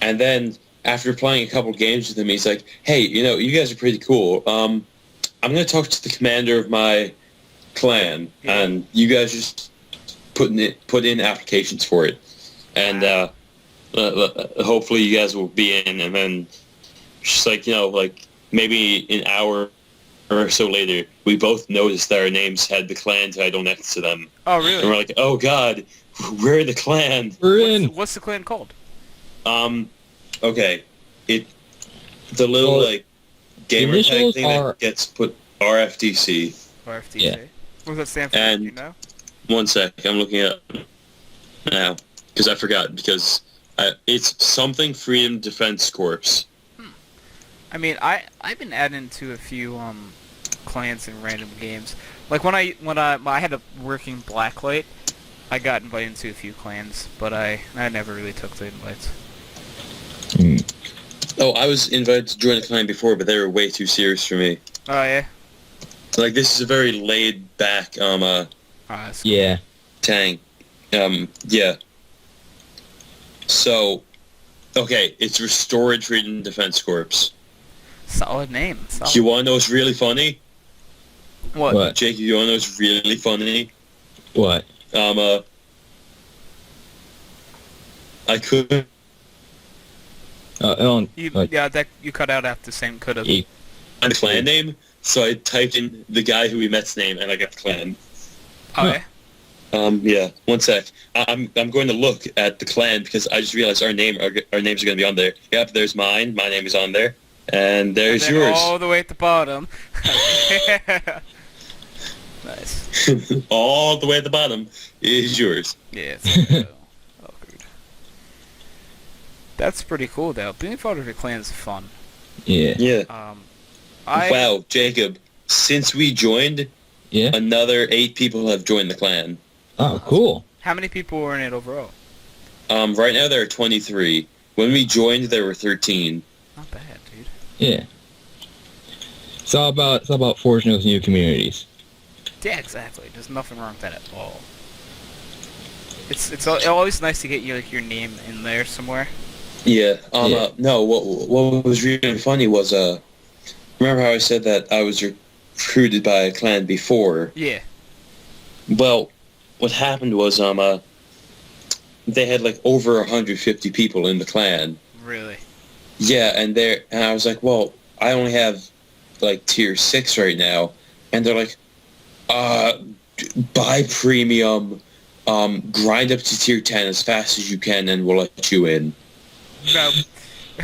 And then after playing a couple games with him, he's like, hey, you guys are pretty cool. I'm going to talk to the commander of my clan, and you guys just put in applications for it. And hopefully you guys will be in. And then just like, like maybe an hour or so later, we both noticed that our names had the clan title next to them. Oh, really? And we're like, oh god, we're the clan. We're in. What's the clan called? Okay, the little Well, gamer tag initials thing are- that gets put RFDC. RFDC. Yeah. What does that stand for? And- Do you know? One sec, I'm looking at it now because I forgot because it's something Freedom Defense Corps. I mean, I've been adding to a few clans in random games. Like when I had a working Blacklight, I got invited into a few clans, but I never really took the invites. Oh, I was invited to join a clan before, but they were way too serious for me. Oh yeah. Like this is a very laid back That's Yeah. tank. Yeah. So, okay, it's Restored Freedom Defense Corps. solid name. Solid. You want to know what's really funny? What? Jake, you want to know what's really funny? What? I couldn't. That you cut out after saying could have. Yeah. find the clan name, so I typed in the guy who we met's name, and I got the clan. Oh yeah. Yeah. One sec. I'm going to look at the clan because I just realized our names are going to be on there. Yep. There's mine. My name is on there, and there's And then yours. all the way at the bottom. Nice. All the way at the bottom is yours. Yeah. It's awkward. That's pretty cool though. Being part of a clan is fun. Yeah. Yeah. Wow, Jacob. Since we joined, Yeah. another 8 people have joined the clan. Oh, cool. How many people were in it overall? Right now there are 23. When we joined, there were 13. Not bad, dude. Yeah. It's all about forging those new communities. Yeah, exactly. There's nothing wrong with that at all. It's always nice to get your name in there somewhere. Yeah. Yeah. No. What was really funny was remember how I said that I was recruited by a clan before? Yeah. Well, what happened was they had like over 150 people in the clan. Really. Yeah, and I was like, well, I only have like tier 6 right now, and they're like, buy premium, grind up to tier 10 as fast as you can, and we'll let you in. No.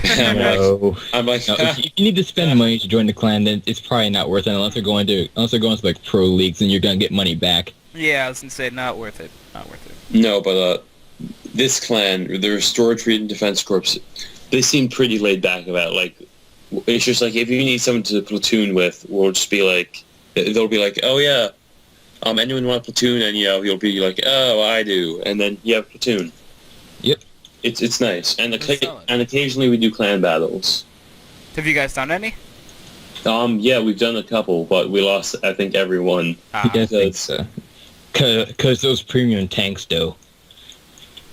No. I'm like, No, if you need to spend money to join the clan, then it's probably not worth it unless they're going to like pro leagues and you're gonna get money back. Yeah, I was gonna say not worth it. Not worth it. no, but this clan, the Restored Freedom Defense Corps, they seem pretty laid back about it. Like, it's just like if you need someone to platoon with, we'll just be like, they'll be like, oh yeah, anyone want a platoon? And you'll be like, oh, I do, and then you have a platoon. Yep. It's nice, and That's solid. and occasionally we do clan battles. Have you guys done any? Yeah, we've done a couple, but we lost, I think, every one. I think so. Cause those premium tanks, though.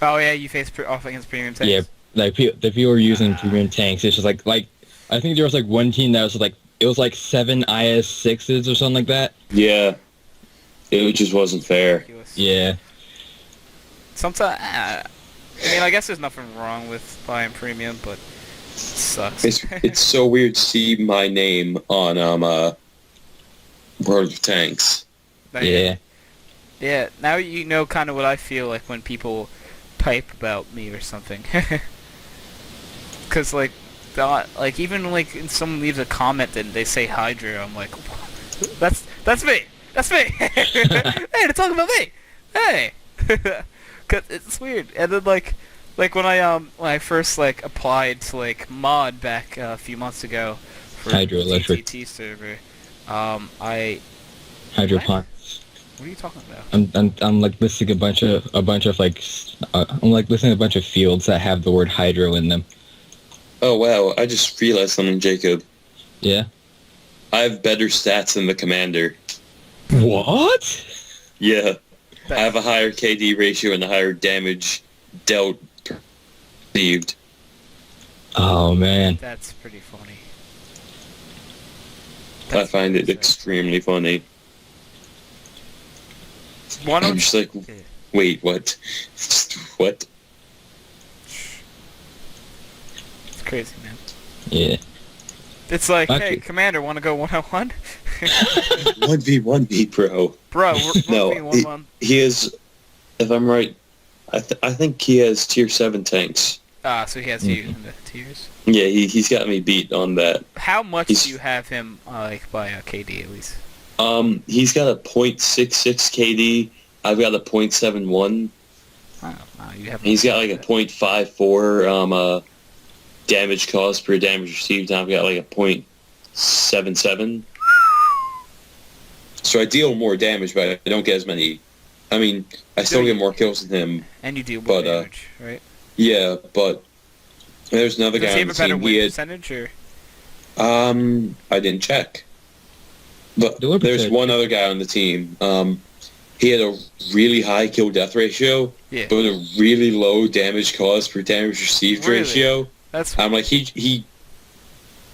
Oh yeah, you face off against premium tanks. Yeah, like the people were using premium tanks. It's just like I think there was like one team that was like it was like 7 IS-6s or something like that. Yeah, it just wasn't fair. Ridiculous. Yeah. Sometimes, I mean, I guess there's nothing wrong with buying premium, but it sucks. It's so weird to see my name on World of Tanks. Yeah. Yeah, now you know kind of what I feel like when people type about me or something. Because, like, even, like, when someone leaves a comment and they say Hydro, I'm like, that's me! That's me! Hey, they're talking about me! Hey! 'Cause it's weird. And then, like when I first, like, applied to, like, mod back a few months ago for Hydroelectric. TTT server, Hydroponics. What are you talking about? I'm like listing a bunch of like I'm like listing a bunch of fields that have the word hydro in them. Oh wow, I just realized something, Jacob. Yeah. I have better stats than the commander. What? Yeah. That- I have a higher KD ratio and a higher damage dealt perceived. Oh man. That's pretty funny. I find it pretty sick. extremely funny. One I'm of just like, yeah. wait, what? What? It's crazy, man. Yeah. It's like, hey, Actually- Commander, want to go 1-on-1? 1v1v, bro. Bro, we're No, 1v1. He is, if I'm right, I think he has tier 7 tanks. Ah, so he has you in the tiers. Yeah, he's got me beat on that. How much He's- do you have him, like, by KD at least? He's got a .66 KD. I've got a .71. Oh, you have. He's got like a .54 damage caused per damage received. And I've got like a .77. So I deal more damage, but I don't get as many. I mean, I still get more kills than him. And you do more but, damage, right? Yeah, but there's another Does guy he on have the a better team. win He had, percentage, or? I didn't check. But The win there's percentage. one other guy on the team. He had a really high kill death ratio, Yeah. but a really low damage caused per damage received Really? ratio. That's I'm like he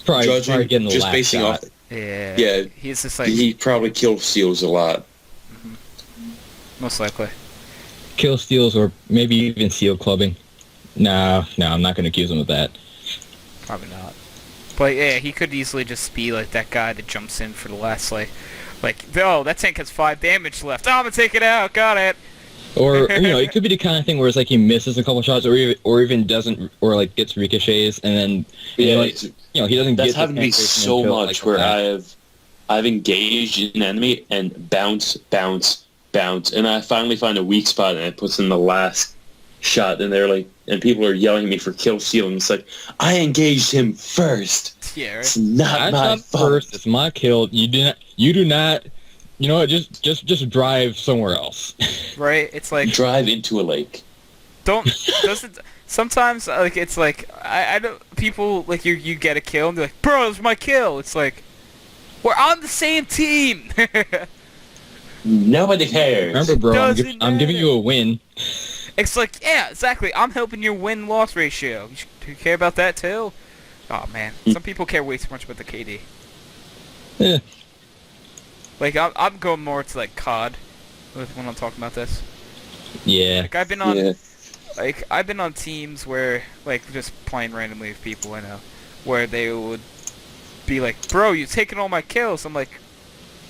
Probably judging getting the just last basing shot. off. yeah. Yeah, He's just like he probably kill steals a lot. most likely. Kill steals or maybe even seal clubbing. No, I'm not going to accuse him of that. Probably not. But yeah, he could easily just be like that guy that jumps in for the last oh, that tank has 5 damage left. Oh, I'm gonna take it out. Got it. Or it could be the kind of thing where it's like he misses a couple shots, or even doesn't, or like gets ricochets, and then Yeah, like, he doesn't that's get the happened to me penetration so until, much like, where the I've engaged an enemy and bounce, and I finally find a weak spot and it puts in the last shot, and they're like, and people are yelling at me for kill stealing. It's like, I engaged him first. Yeah, It's right. not That's my not fault. first. It's my kill. You do not. You know what? Just drive somewhere else. Right. It's like Drive into a lake. doesn't sometimes like it's like I don't people like you get a kill and they're like, bro, it's my kill. It's like we're on the same team. Nobody cares. Remember, bro, Doesn't I'm giving matter. you a win. It's like, yeah, exactly. I'm helping your win-loss ratio. Do you care about that too? Oh man, some people care way too much about the KD. Yeah. Like I'm going more to like COD when I'm talking about this. Yeah. Like I've been on Yeah. I've been on teams where like just playing randomly with people I know, where they would be like, bro, you're taking all my kills. I'm like,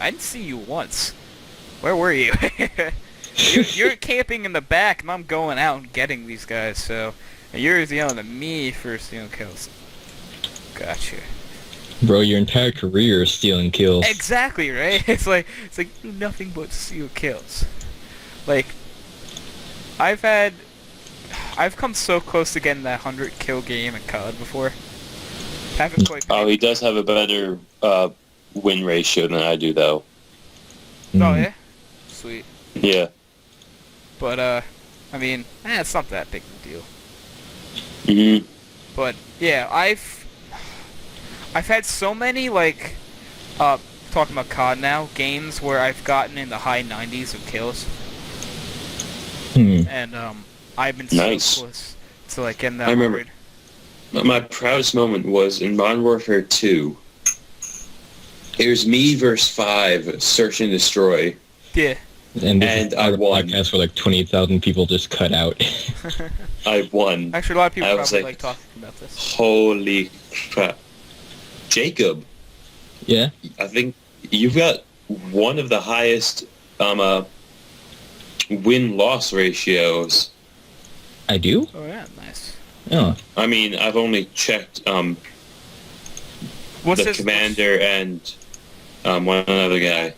I didn't see you once. Where were you? you're camping in the back, and I'm going out and getting these guys. So and you're yelling at me for stealing kills. Gotcha. Bro, your entire career is stealing kills. Exactly, right? It's like you do nothing but steal kills. Like I've come so close to getting that 100 kill game in COD before. Haven't quite. Oh, he does have a better win ratio than I do, though. Oh Mm. yeah, sweet. Yeah. But I mean, it's not that big of a deal. hmm But yeah, I've had so many like talking about COD now games where I've gotten in the high 90s of kills, and I've been Nice. so close to like getting that. I remember. 100. My proudest moment was in Modern Warfare 2. It was me versus 5, search and destroy. Yeah. And And this I is a won. podcast where like 20,000 people just cut out. I won. Actually, a lot of people I was probably like- like talking about this. Holy crap. Jacob, Yeah. I think you've got one of the highest win-loss ratios. I do? Oh yeah, nice. Oh. I mean, I've only checked What's the this? commander and one other guy.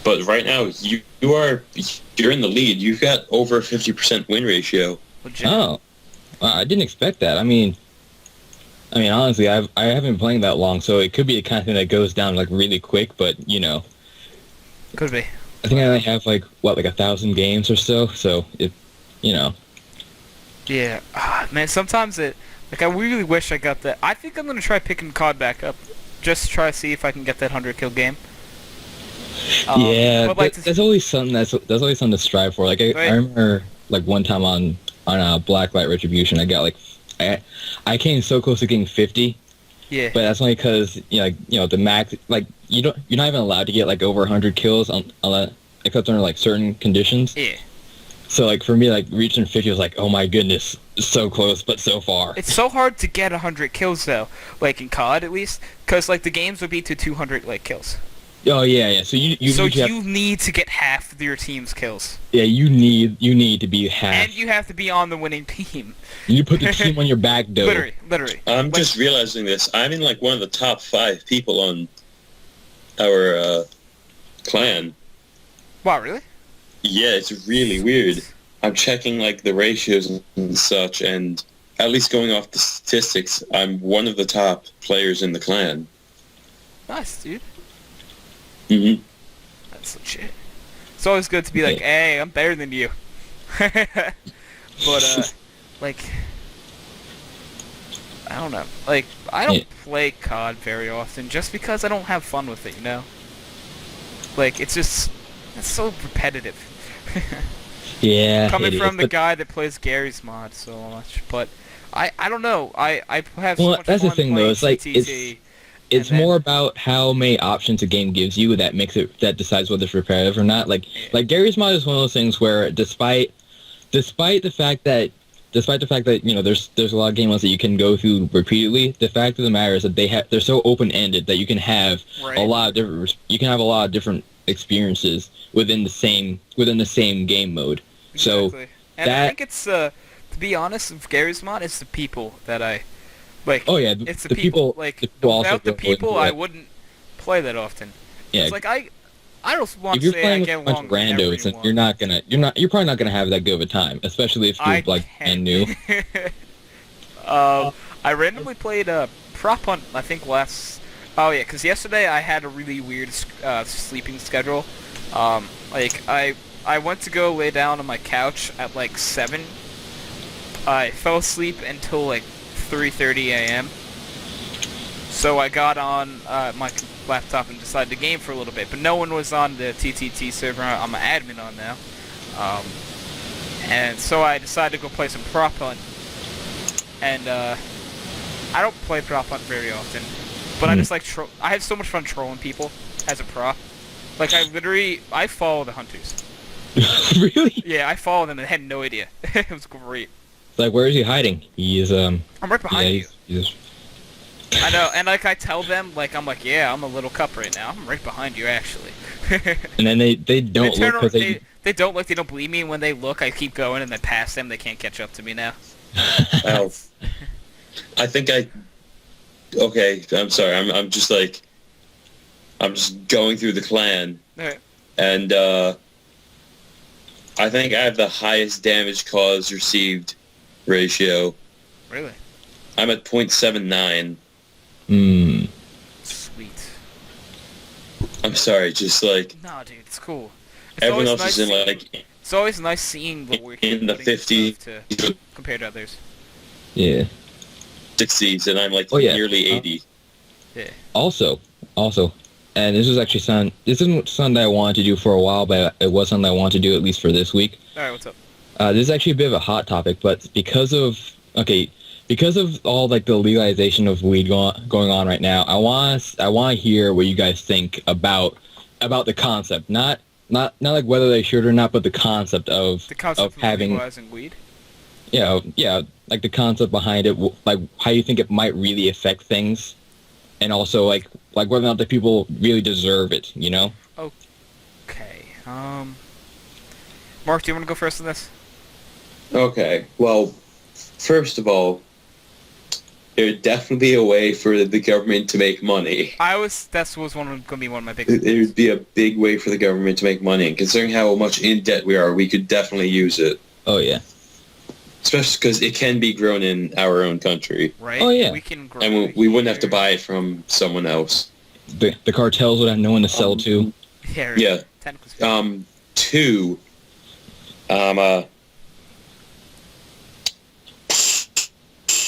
But right now, you're in the lead. You've got over a 50% win ratio. Legit. Oh. Wow, I didn't expect that. I mean, honestly, I haven't been playing that long, so it could be the kind of thing that goes down like really quick. But Could be. I think I only have like 1,000 games or so. So it, Yeah, man. Sometimes I really wish I got that. I think I'm gonna try picking COD back up, just to try to see if I can get that 100 kill game. Yeah, but like there's always something there's always something to strive for. Like I remember like one time on Blacklight Retribution, I got like I came so close to getting 50. Yeah. But that's only because the max, like you're not even allowed to get like over 100 kills except under like certain conditions. Yeah. So like for me, like reaching 50 was like, oh my goodness, so close but so far. It's so hard to get 100 kills though, like in COD at least, because like the games would be to 200 like kills. Oh yeah. So you need to get half of your team's kills. Yeah, you need to be half. And you have to be on the winning team. You put the team on your back, though. Literally. I'm just realizing this. I'm in like one of the top 5 people on our clan. Wow, really? Yeah, it's really weird. I'm checking like the ratios and such, and at least going off the statistics, I'm one of the top players in the clan. Nice, dude. Mm-hmm. That's legit. It's always good to be like, hey, I'm better than you. But, like, I don't know. Like, I don't play COD very often just because I don't have fun with it, you know? Like, it's so repetitive. Yeah. Coming from the guy that plays Gary's mod so much, but I don't know. I have so much that's fun the thing playing though. It's like TTT, it's more about how many options a game gives you that decides whether it's repetitive or not. Like Gary's mod is one of those things where despite the fact that there's a lot of game modes that you can go through repeatedly, the fact of the matter is that they're so open ended that you can have a lot of different experiences within the same game mode. Exactly. So and I think it's to be honest, with Gary's mod, it's the people that I like. Oh yeah, it's the people. Like without the people, I wouldn't play that often. Yeah, it's like I don't want to say I get along with randos, and you're probably not gonna have that good of a time, especially if you're like brand new. I randomly played Prop Hunt. I think last. Oh yeah, because yesterday I had a really weird sleeping schedule. Like I went to go lay down on my couch at like 7. I fell asleep until like 3:30 a.m. So I got on my laptop and decided to game for a little bit, but no one was on the TTT server I'm an admin on now. And so I decided to go play some Prop Hunt. And I don't play Prop Hunt very often, but I just like I have so much fun trolling people as a prop. Like I follow the hunters. Really? Yeah, I followed them and had no idea. It was great. Like, where is he hiding? He is I'm right behind you. He's I know, and like I tell them, like I'm like, yeah, I'm a little cup right now. I'm right behind you, actually. And then they don't look because they don't look. They don't believe me. And when they look, I keep going, and then pass them. They can't catch up to me now. Well, I think okay, I'm sorry. I'm just going through the clan, and I think I have the highest damage caused received ratio. Really? I'm at 0.79. Sweet. I'm sorry, just like... Nah, dude, it's cool. Everyone else is in like... It's always nice seeing the work in the 50s compared to others. Yeah. 60s, and I'm like nearly 80. Yeah. Also, and this isn't something that I wanted to do for a while, but it was something I wanted to do at least for this week. Alright, what's up? This is actually a bit of a hot topic, but because of all like the legalization of weed going on right now, I want to hear what you guys think about the concept, not like whether they should or not, but the concept of having legalizing weed. Yeah, like the concept behind it, like how you think it might really affect things, and also like whether or not the people really deserve it, you know? Okay. Mark, do you want to go first on this? Okay. Well, first of all, there would definitely be a way for the government to make money. That was going to be one of my biggest. There would be a big way for the government to make money, and considering how much in debt we are, we could definitely use it. Oh yeah. Especially because it can be grown in our own country. Right. Oh yeah. We can grow. And we wouldn't have to buy it from someone else. The cartels would have no one to sell to. Yeah. Right. Yeah. 2.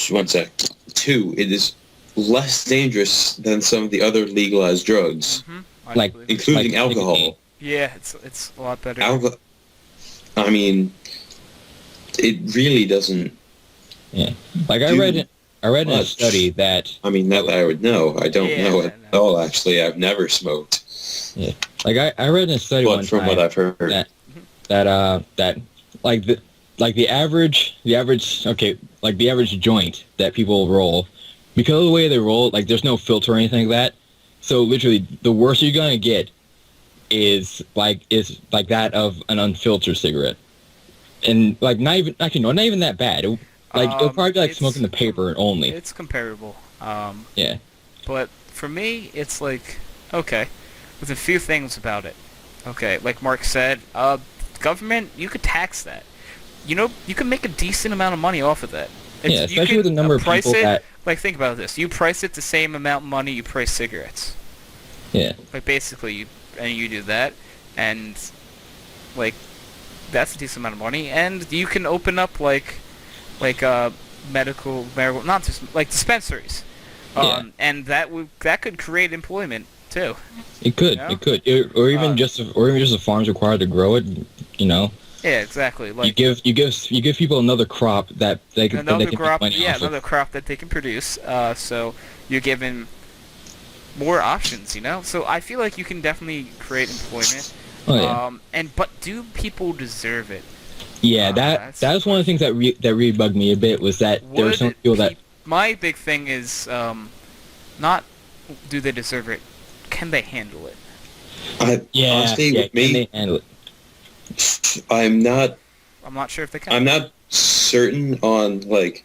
One sec. 2. It is less dangerous than some of the other legalized drugs. I Like- believe. including Like alcohol. nicotine. Yeah, it's a lot better. I mean, it really doesn't. Yeah. Like I Do read in a much. study that I mean, not that I would know. I don't Yeah, know no, at no. all. Actually, I've never smoked, like I read in a study one but from time what I've heard, that like the average okay, like the average joint that people roll, because of the way they roll, like there's no filter or anything like that. So literally the worst you're gonna get is like that of an unfiltered cigarette. And like not even that bad. It'll probably be like It's- smoking the paper only. It's comparable. Yeah. But for me, it's like, okay, with a few things about it. Okay, like Mark said, government, you could tax that. You know, you can make a decent amount of money off of that. Yeah, you especially can, with the number of price people it, that. Like, think about this. You price it the same amount of money you price cigarettes. Yeah. Like, basically, you do that, and, like, that's a decent amount of money, and you can open up, like medical marijuana, not just, like, dispensaries. Yeah. And that could create employment, too. It could. Yeah. It could. Or even just the farms required to grow it. You know. Yeah, exactly. Like, you give people another crop that they can another make crop, money yeah, off another of. crop that they can produce. So you're given more options, you know. So I feel like you can definitely create employment. Oh yeah. But do people deserve it? Yeah, that's that was one of the things that really bugged me a bit, was that there were some people that. My big thing is not do they deserve it? Can they handle it? honestly, with can me, they handle it? I'm not sure if they can. I'm not certain on like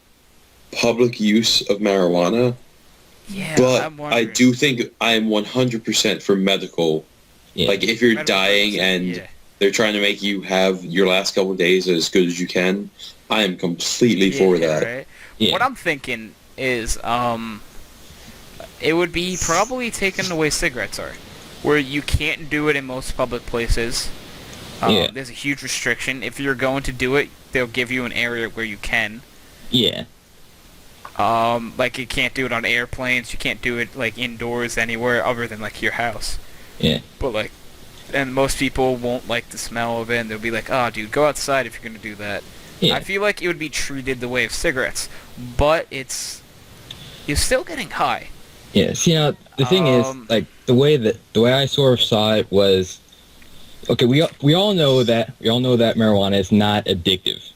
public use of marijuana, Yeah, but I'm I wondering. do think I am 100% for medical. Yeah. Like if you're Medical dying purposes, and yeah. they're trying to make you have your last couple of days as good as you can, I am completely for that. Right? Yeah. What I'm thinking is, it would be probably taking the way cigarettes are, where you can't do it in most public places. Yeah. There's a huge restriction. If you're going to do it, they'll give you an area where you can. Yeah. Like you can't do it on airplanes. You can't do it like indoors anywhere other than like your house. Yeah. But like, and most people won't like the smell of it, and they'll be like, "Oh, dude, go outside if you're gonna do that." Yeah. I feel like it would be treated the way of cigarettes, but you're still getting high. Yeah. See, now the thing is, like the way I sort of saw it was, okay, we all know that marijuana is not addictive.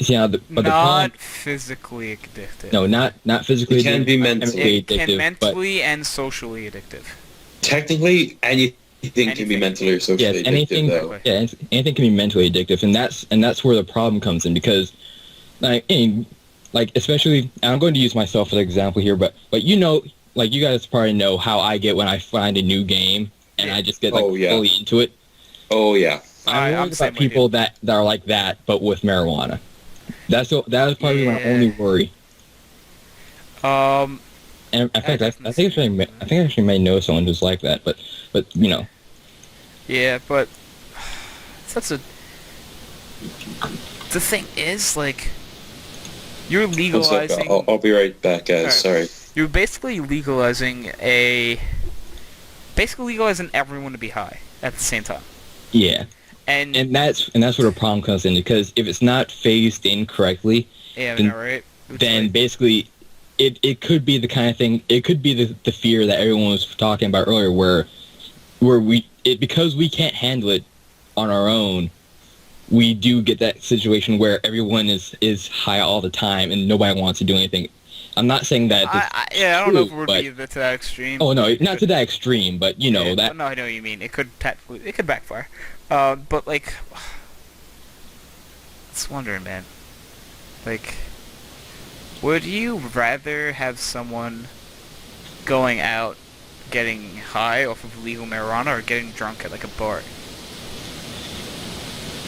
See, now but the problem, Not physically addictive. no, not physically It can addictive, be not mentally chemically It can addictive, mentally and socially addictive. Technically, anything can be Anything. mentally or but socially yes, anything, addictive, though. anything can be mentally addictive, and that's where the problem comes in, because, like, especially, and I'm going to use myself as an example here, but you know, like you guys probably know how I get when I find a new game and I just get like fully into it. Oh yeah. I'm I'm worried the same about way, people that are like that, but with marijuana. That is probably my only worry. And in fact, I think I actually may know someone who's like that, but you know. Yeah, but that's a. The thing is, like, you're One sec, legalizing. I'll be right back, guys. Alright. Sorry. You're basically legalizing everyone to be high at the same time. Yeah. And that's where the problem comes in, because if it's not phased in correctly, yeah, then- right. It's then like- basically it could be the kind of thing, it could be the fear that everyone was talking about earlier, where because we can't handle it on our own, we do get that situation where everyone is high all the time and nobody wants to do anything. I'm not saying that I don't know if it would be to that extreme. Oh no, not to that extreme, but you know Yeah, that. No, I know what you mean. It could backfire. But like, it's wondering, man. Like, would you rather have someone going out getting high off of legal marijuana or getting drunk at like a bar?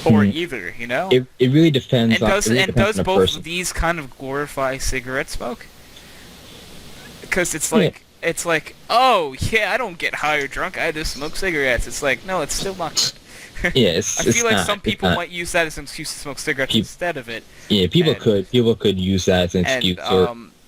Or either, you know? It really depends. And does on the both person. of these kind of glorify cigarette smoke? Because it's like oh yeah, I don't get high or drunk, I just smoke cigarettes. It's like, no, it's still not good. Yeah, I feel like some people not. might use that as an excuse to smoke cigarettes instead of it. Yeah, people and- could use that as an excuse.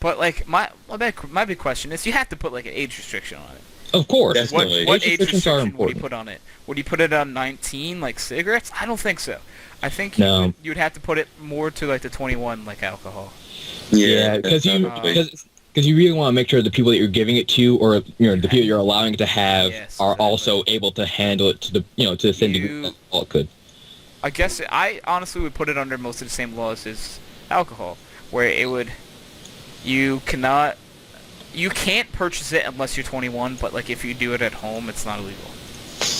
But like my big question is, you have to put like an age restriction on it. Of course. Definitely. What Age age restrictions are restriction would you important. put on it? Would you put it on 19 like cigarettes? I don't think so. I think No. you'd have to put it more to like the 21 like alcohol. Yeah, because definitely. you really want to make sure the people that you're giving it to, or the people you're allowing it to have, Yes, are exactly. also able to handle it to the to the same degree that all could. I guess I honestly would put it under most of the same laws as alcohol, where it would you can't purchase it unless you're 21, but like if you do it at home, it's not illegal.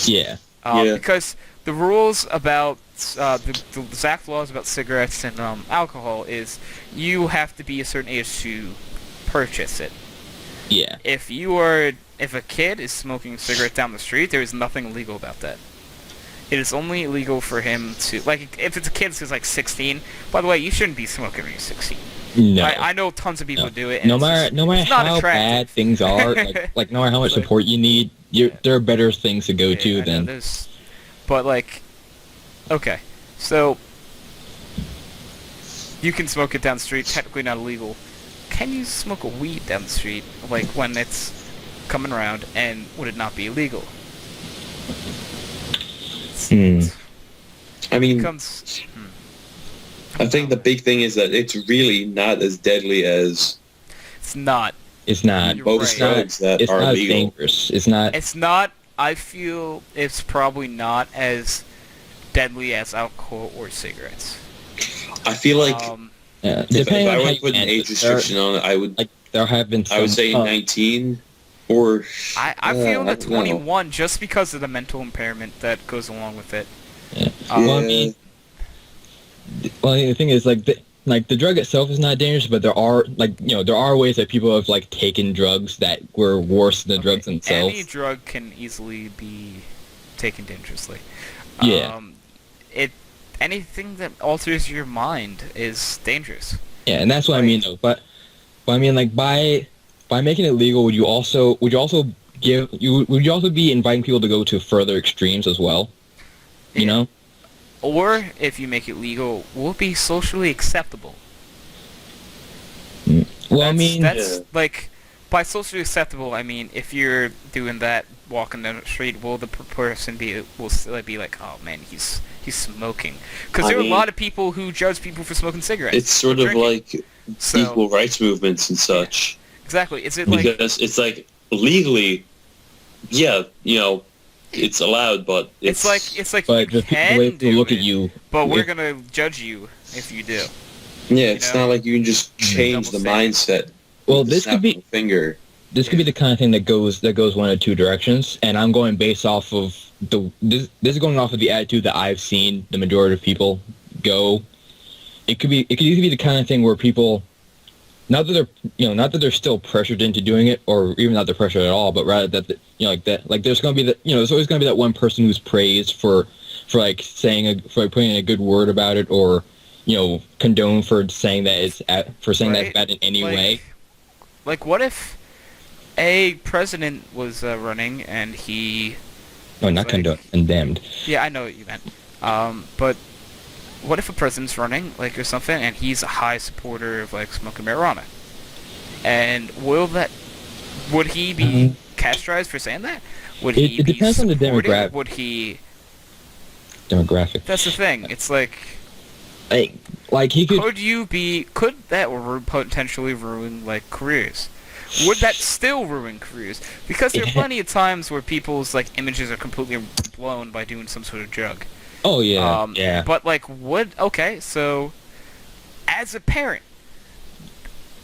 Yeah. Yeah. Because the rules about the exact laws about cigarettes and alcohol is you have to be a certain age to purchase it. Yeah. If a kid is smoking a cigarette down the street, there is nothing illegal about that. It is only illegal for him to, like, if it's a kid who's like 16. By the way, you shouldn't be smoking when you're 16. No. I know tons of people do it. And No it's matter just- no matter it's not how bad attractive. things are, like no matter how much Like- support you need, there are better things to go Yeah, I to know, than. but like, okay, so you can smoke it down the street. Technically not illegal. Can you smoke a weed down the street, like when it's coming around, and would it not be illegal? I mean, Becomes. I think the big thing is that it's really not as deadly as It's not. It's not. You're most right. drugs that It's are not legal. dangerous. It's not. It's not. I feel it's probably not as deadly as alcohol or cigarettes. I feel like Yeah, if depending I on how would you put an handle age it, restriction on it, I would there have been. I would some- say 19 or I feel I the don't know. 21 just because of the mental impairment that goes along with it. Yeah. Um, Well, I mean, the thing is, like the drug itself is not dangerous, but there are there are ways that people have like taken drugs that were worse than the drugs themselves. Any drug can easily be taken dangerously. Yeah. Anything that alters your mind is dangerous. Yeah, and that's what I mean though. But I mean, like by making it legal, would you also be inviting people to go to further extremes as well? You Yeah. know? Or if you make it legal, will it be socially acceptable? Well, I mean, that's Yeah. like by socially acceptable, I mean if you're doing that walking down the street, will the person be like, oh man, he's smoking? Because there are a lot of people who judge people for smoking cigarettes. it's sort of drinking. like So- equal rights movements and such. Exactly. Is it like Because it's like legally, yeah, it's allowed, but it's like but you the can way people do look it, at you, but we're if- gonna judge you if you do. yeah, it's know? not like you can just change the Double mindset. Well, with the this snap could be of a finger. this could be the kind of thing that goes one of two directions, and I'm going based off of this is going off of the attitude that I've seen the majority of people go. It could either be the kind of thing where people, not that they're still pressured into doing it, or even not they're pressured at all, but rather that there's going to be there's always going to be that one person who's praised for putting a good word about it, or condone for saying that it's Right? bad in any way. Like, what if a president was running and he? No, not condemned. Yeah, I know what you meant. But what if a president's running, like, or something, and he's a high supporter of like smoking marijuana? And would he be castrated for saying that? Would he It be depends on the supportive? demographic. Would he? Demographic. That's the thing. It's like. Like he could. Could that potentially ruin like careers? Would that still ruin careers? Because there are plenty of times where people's like images are completely blown by doing some sort of drug. Oh yeah, yeah. But like, so as a parent,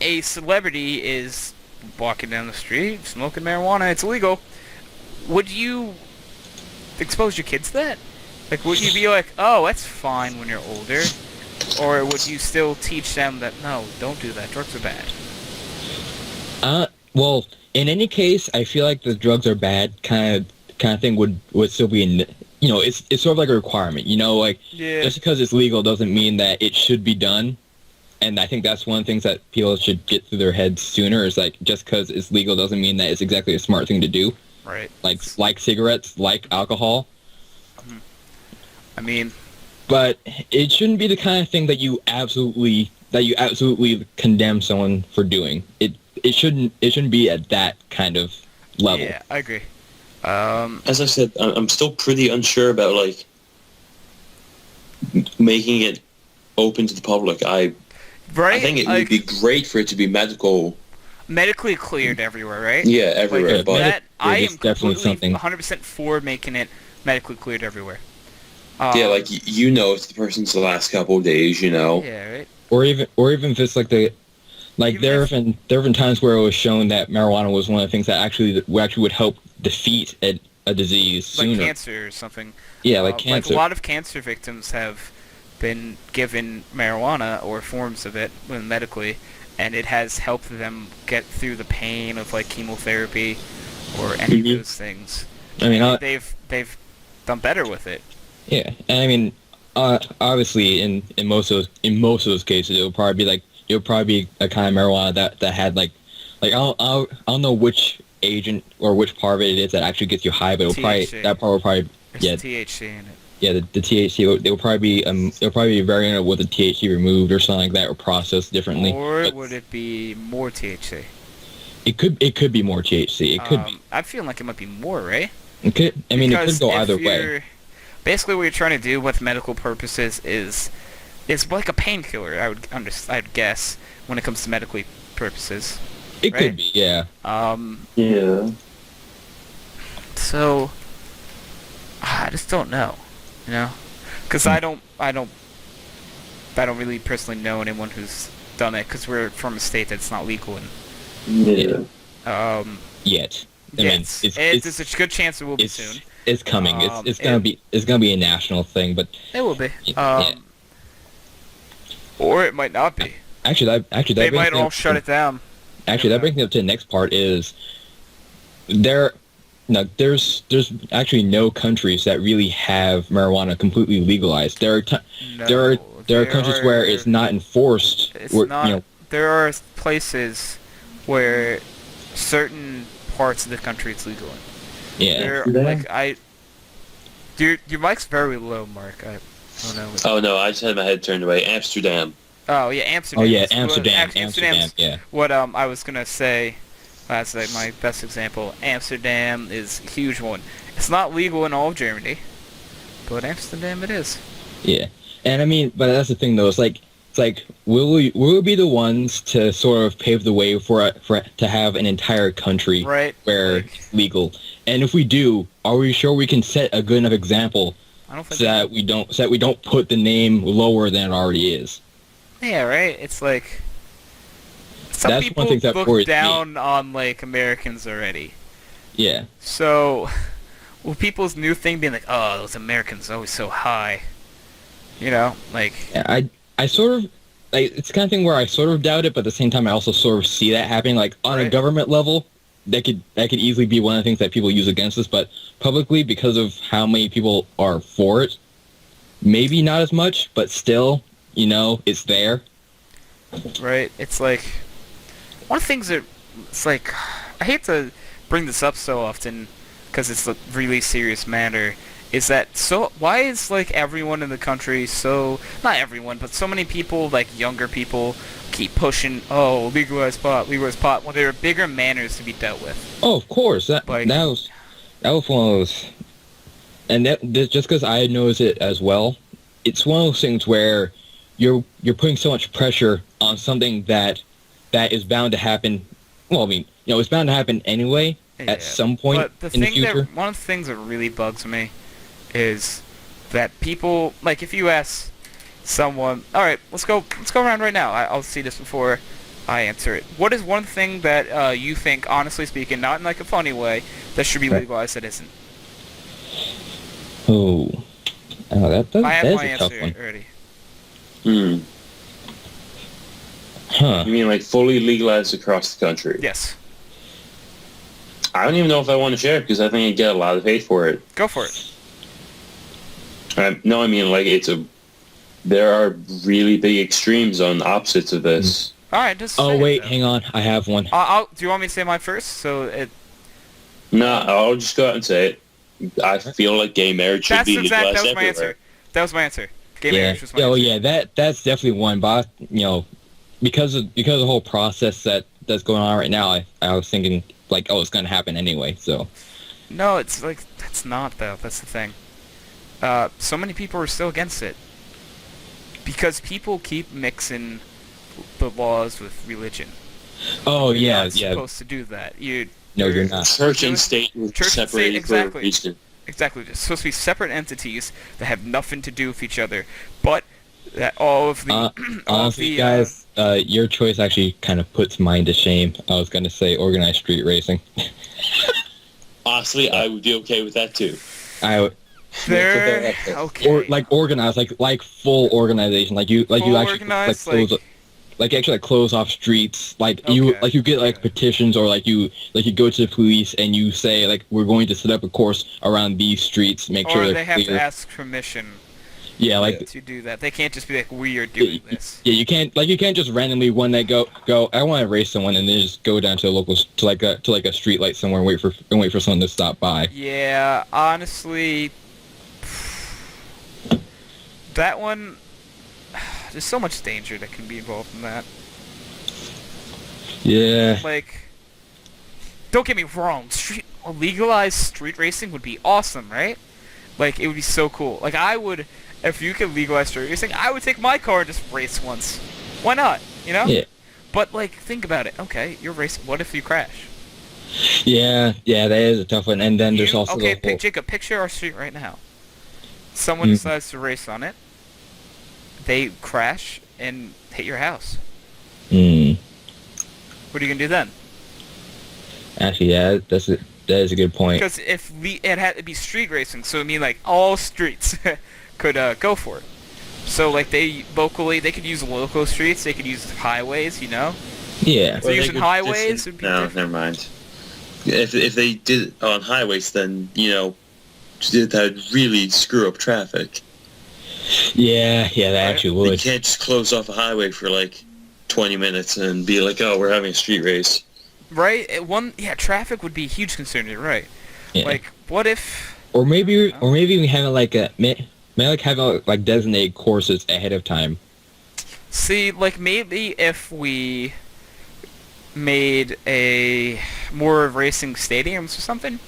a celebrity is walking down the street smoking marijuana. It's illegal. Would you expose your kids to that? Like, would you be like, oh, that's fine when you're older? Or would you still teach them that, no, don't do that, drugs are bad? Well, in any case, I feel like the drugs are bad kind of thing would still be in, it's sort of like a requirement, like Yeah. just because it's legal doesn't mean that it should be done. And I think that's one of the things that people should get through their heads sooner is like, just because it's legal doesn't mean that it's exactly a smart thing to do. Right. Like cigarettes, like alcohol. I mean, But it shouldn't be the kind of thing that you absolutely condemn someone for doing. It shouldn't be at that kind of level. Yeah, I agree. As I said, I'm still pretty unsure about like making it open to the public. I think it would be great for it to be medically cleared everywhere, right? Yeah, everywhere. Like, but that, I it's am definitely completely something. 100% for making it medically cleared everywhere. yeah, like you know, if the person's the last couple of days, you know. Yeah, right. Or even if it's like the like Even there if- have been times where it was shown that marijuana was one of the things that actually would help defeat a disease like sooner. cancer or something. Yeah, like cancer. Like a lot of cancer victims have been given marijuana or forms of it medically, and it has helped them get through the pain of like chemotherapy or any Mhm. of those things. I mean, They've done better with it. yeah, and I mean, obviously, in most of those cases, it would probably be a kind of marijuana that had like I don't know which agent or which part of it is that actually gets you high, but THC. that part will probably There's THC in it. yeah the THC it will probably be a variant with the THC removed or something like that or processed differently. Or But would it be more THC? it could be more THC. It could be. I'm feeling like it might be more, right? It could. I mean, it Because could go if either way. you're- Basically, what you're trying to do with medical purposes is it's like a painkiller. I'd guess when it comes to medically purposes. It right? could be. Yeah. Yeah. So I just don't know, you know, because I don't really personally know anyone who's done it because we're from a state that's not legal and Yeah. Yet. I mean, yes, there's a good chance it will be it's soon. it's coming. It's gonna be a national thing, but It will be. Yeah. Or it might not be. actually that They brings might me all up shut to- it down. Actually, that brings me up to the next part is there's actually no countries that really have marijuana completely legalized. There are countries where it's not enforced. It's where, not. You know, There are places where certain parts of the country it's legal in. yeah. Your mic's very low, Mark. I don't know. Oh no, I just had my head turned away. Amsterdam. Oh yeah, Amsterdam. Oh yeah, is- Amsterdam. Amsterdam's Yeah. what I was gonna say. That's like my best example. Amsterdam is a huge one. It's not legal in all of Germany, but Amsterdam it is. Yeah. And I mean, but that's the thing though. It's like will we be the ones to sort of pave the way for to have an entire country Right. where Like, it's legal? And if we do, are we sure we can set a good enough example I don't think. so that we don't put the name lower than it already is? Yeah, right. It's like some That's people one thing that look worries me. down on like Americans already. Yeah. So, will people's new thing being like, oh, those Americans are always so high? You know, like, I sort of like it's the kind of thing where I sort of doubt it, but at the same time I also sort of see that happening. Like on a Right. government level, that could easily be one of the things that people use against us. But publicly, because of how many people are for it, maybe not as much, but still, you know, it's there. right? It's like, one of the things that, it's like, I hate to bring this up so often, because it's a really serious matter, is that why is like everyone in the country not everyone, but so many people, like younger people, keep pushing, oh, legalize pot, when there are bigger manners to be dealt with. Oh, of course. That Like- was one of those, and just because I noticed it as well, it's one of those things where you're putting so much pressure on something that is bound to happen. Well, I mean, you know, it's bound to happen anyway Yeah. at some point But in the future. one of the things that really bugs me is that people, like, if you ask someone, all right, let's go around right now. I'll see this before I answer it. What is one thing that you think, honestly speaking, not in like a funny way, that should be Right. legalized that isn't? Oh, that I have is my a tough answer one. already. Huh. You mean like fully legalized across the country? Yes, I don't even know if I want to share it because I think I get a lot of hate for it. go for it. No, I mean like there are really big extremes on opposites of this. All right, just. Oh say it, wait, though. hang on. I have one. Do you want me to say mine first? So it. No, I'll just go out and say it. I feel like gay marriage should be legalized That was my everywhere. answer. That was my answer. Gay Yeah. marriage was my Yeah. Well, answer. yeah. That's definitely one. But because of the whole process that's going on right now, I was thinking like, oh, it's gonna happen anyway. So No, it's like that's not though. That's the thing. So many people are still against it because people keep mixing the laws with religion. oh You're yeah, not yeah. supposed to do that. No, you're not. Church and state were Church and state, separated exactly. for a reason. Exactly. It's supposed to be separate entities that have nothing to do with each other, but that all of the all of Honestly, the guys, your choice actually kind of puts mine to shame. I was gonna say organized street racing. Honestly, I would be okay with that too. I would. they're okay. Or like organized, like full organization, like you Full actually organized, like close off streets, like Okay, you get like okay. petitions, or like you go to the police and you say like, we're going to set up a course around these streets, make sure Or they're they have clear. to ask permission Yeah, like to do that. They can't just be like, we are doing this. yeah, you can't just randomly one day go. I want to race someone and then just go down to a local to a street light somewhere and wait for someone to stop by. Yeah, honestly, that one, there's so much danger that can be involved in that. Yeah. Like, don't get me wrong, legalized street racing would be awesome, right? Like, it would be so cool. Like, I would, if you could legalize street racing, I would take my car and just race once. Why not? You know? Yeah. But, like, think about it. Okay, you're racing. What if you crash? Yeah, that is a tough one. And then there's also okay, the whole... Jacob, picture our street right now. Someone decides to race on it. They crash and hit your house. Hmm. What are you gonna do then? Actually, yeah, that is a good point. Because if it had to be street racing, so I mean like all streets could go for it. So like they could use local streets, they could use highways, you know. Yeah. So using highways would be no, different. never mind. If they did it on highways, then that would really screw up traffic. Yeah, that actually would. You can't just close off a highway for like 20 minutes and be like, oh, we're having a street race. Right? Traffic would be a huge concern. You're right. Yeah. Like, what if? Or maybe we have like have designated courses ahead of time. See, like maybe if we made a more of racing stadiums or something.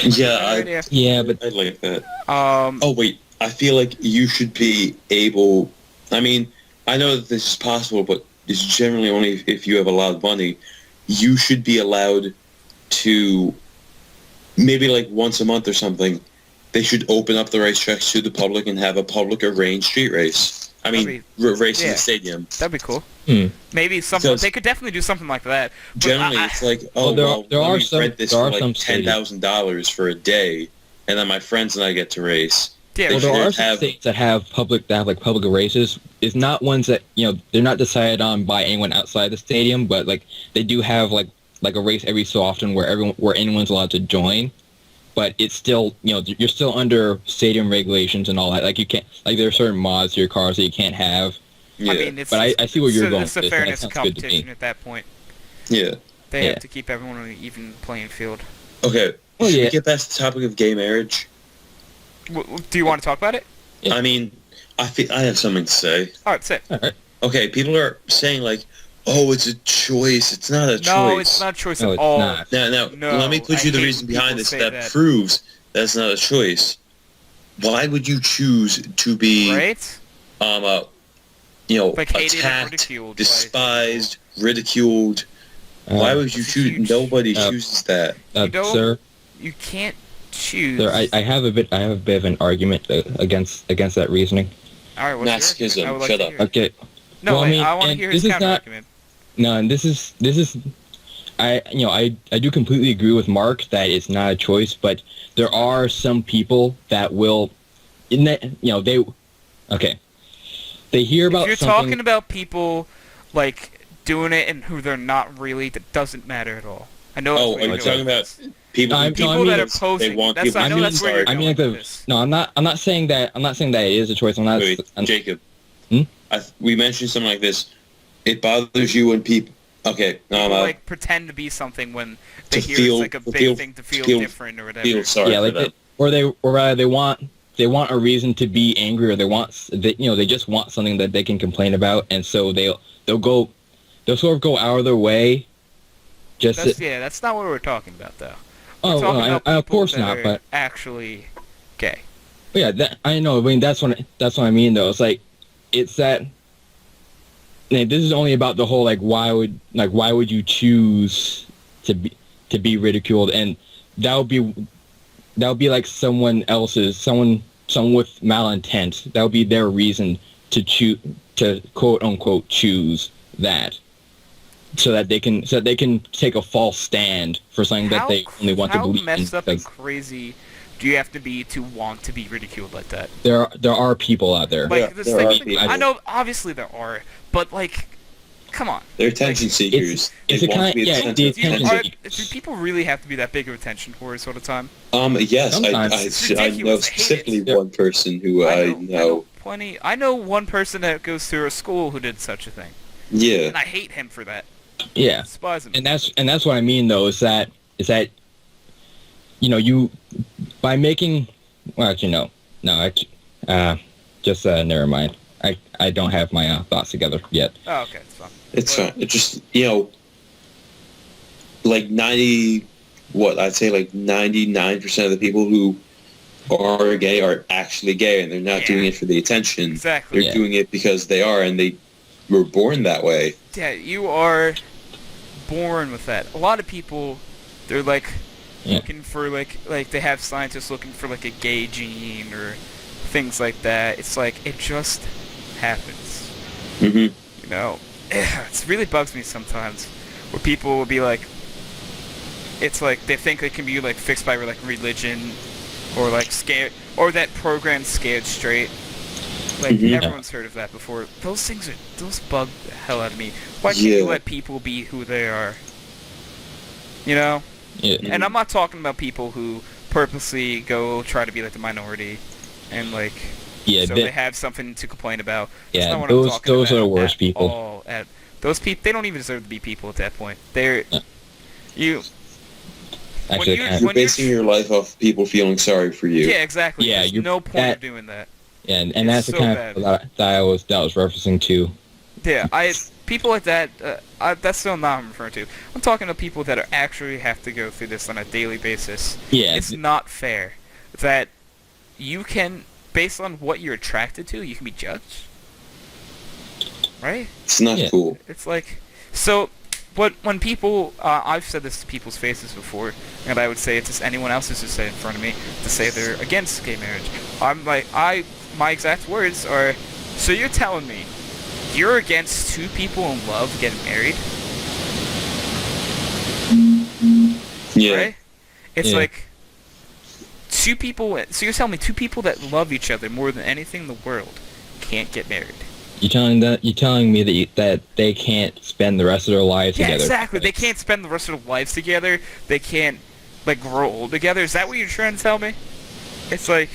Yeah, Yeah, but I'd like that. Oh wait, I feel like you should be able. I mean, I know that this is possible, but it's generally only if you have a lot of money. You should be allowed to, maybe like once a month or something, they should open up the racetracks to the public and have a public arranged street race. I mean, race in the stadium. That'd be cool. Maybe they could definitely do something like that. But Generally, it's like, rent this for like $10,000 for a day, and then my friends and I get to race. Yeah, there are some states that have public races. It's not ones that they're not decided on by anyone outside the stadium, but like they do have like a race every so often where anyone's allowed to join. But it's still you're still under stadium regulations and all that. Like you can't there are certain mods to your cars that you can't have. Yeah. I mean, I see where you're going. It's a fairness competition at that point. Yeah. They have to keep everyone on an even playing field. Okay. Should we get past the topic of gay marriage? Do you want to talk about it? Yeah. I mean, I have something to say. All right, say. All right. Okay, people are saying like, "Oh, it's a choice." It's not a choice. No, it's not a choice No, at it's all. not. Now, let me put you the reason behind this that proves that's not a choice. Why would you choose to be like hated and attacked, ridiculed, despised, ridiculed? Why would you choose? Nobody chooses that. Sir, you can't choose. Sir, I have a bit of an argument against that reasoning. All right, what's Masochism. Shut up. Okay. No, well, I want to hear his counter argument. No, and this is I do completely agree with Mark that it's not a choice, but there are some people that will, they hear about. If you're something, talking about people like doing it and who they're not really, that doesn't matter at all. I know. Oh, are you talking about people? People that are posing. They want that's people. I know that's where you're going with this. No, I'm not saying that. I'm not saying that it is a choice. I'm not. Wait, Jacob. We mentioned something like this. It bothers you when people. Okay. People pretend to be something when they hear it's like a big thing to feel different or whatever. Feel sorry for them. They want a reason to be angry, or they just want something that they can complain about, and so they'll sort of go out of their way That's not what we're talking about, though. We're Oh, talking well, about of people course that not. are But actually gay. yeah, I know. I mean, that's what I mean, though. It's like, it's that. This is only about the whole why would you choose to be ridiculed, and that would be like someone with malintent. That would be their reason to quote unquote choose that, so that they can take a false stand for something that they only want to believe in. How messed up and crazy do you have to be to want to be ridiculed like that? There are people out there. Like, this there thing, are people. I know, obviously there are, but come on. They're attention seekers. it's They a want kind- to be the yeah, center the of attention attention. Do people really have to be that big of attention whores all the time? Yes, Sometimes. It's I know ridiculous. I hate specifically it. one person who I know. I know one person that goes through a school who did such a thing, Yeah. and I hate him for that. Yeah, Despise him. and that's what I mean, though, is that you by making, well, actually no, just never mind. I don't have my thoughts together yet. Oh, okay, it's fine. It's fine. It's just, like 99% of the people who are gay are actually gay, and they're not doing it for the attention. Exactly. They're doing it because they are, and they were born that way. Yeah, you are born with that. A lot of people, they're looking for they have scientists looking for a gay gene or things like that. It's it just happens. Mm-hmm. It really bugs me sometimes where people will be it's they think they can be fixed by religion or scared, or that program Scared Straight. Everyone's heard of that before. Those bug the hell out of me. Why can't you let people be who they are? Yeah. And I'm not talking about people who purposely go try to be the minority and they have something to complain about. That's not what I'm talking those about are the worst at people. all. Those people, they don't even deserve to be people at that point. Actually, You're basing your life off people feeling sorry for you. Yeah, exactly. Yeah, There's no point of doing that. Yeah, and that's the so kind bad. of that I was referencing to. Yeah, people like that. That's still not what I'm referring to. I'm talking to people that actually have to go through this on a daily basis. Yeah, It's not fair that you can, based on what you're attracted to, you can be judged. Right? It's not cool. It's when people, I've said this to people's faces before, and I would say it to anyone else who's to say in front of me, to say they're against gay marriage. My exact words are, so you're telling me you're against two people in love getting married? Yeah. Right? It's two people, so you're telling me two people that love each other more than anything in the world can't get married? You're telling me that they can't spend the rest of their lives together. Yeah, exactly. They can't spend the rest of their lives together. They can't grow old together. Is that what you're trying to tell me? It's I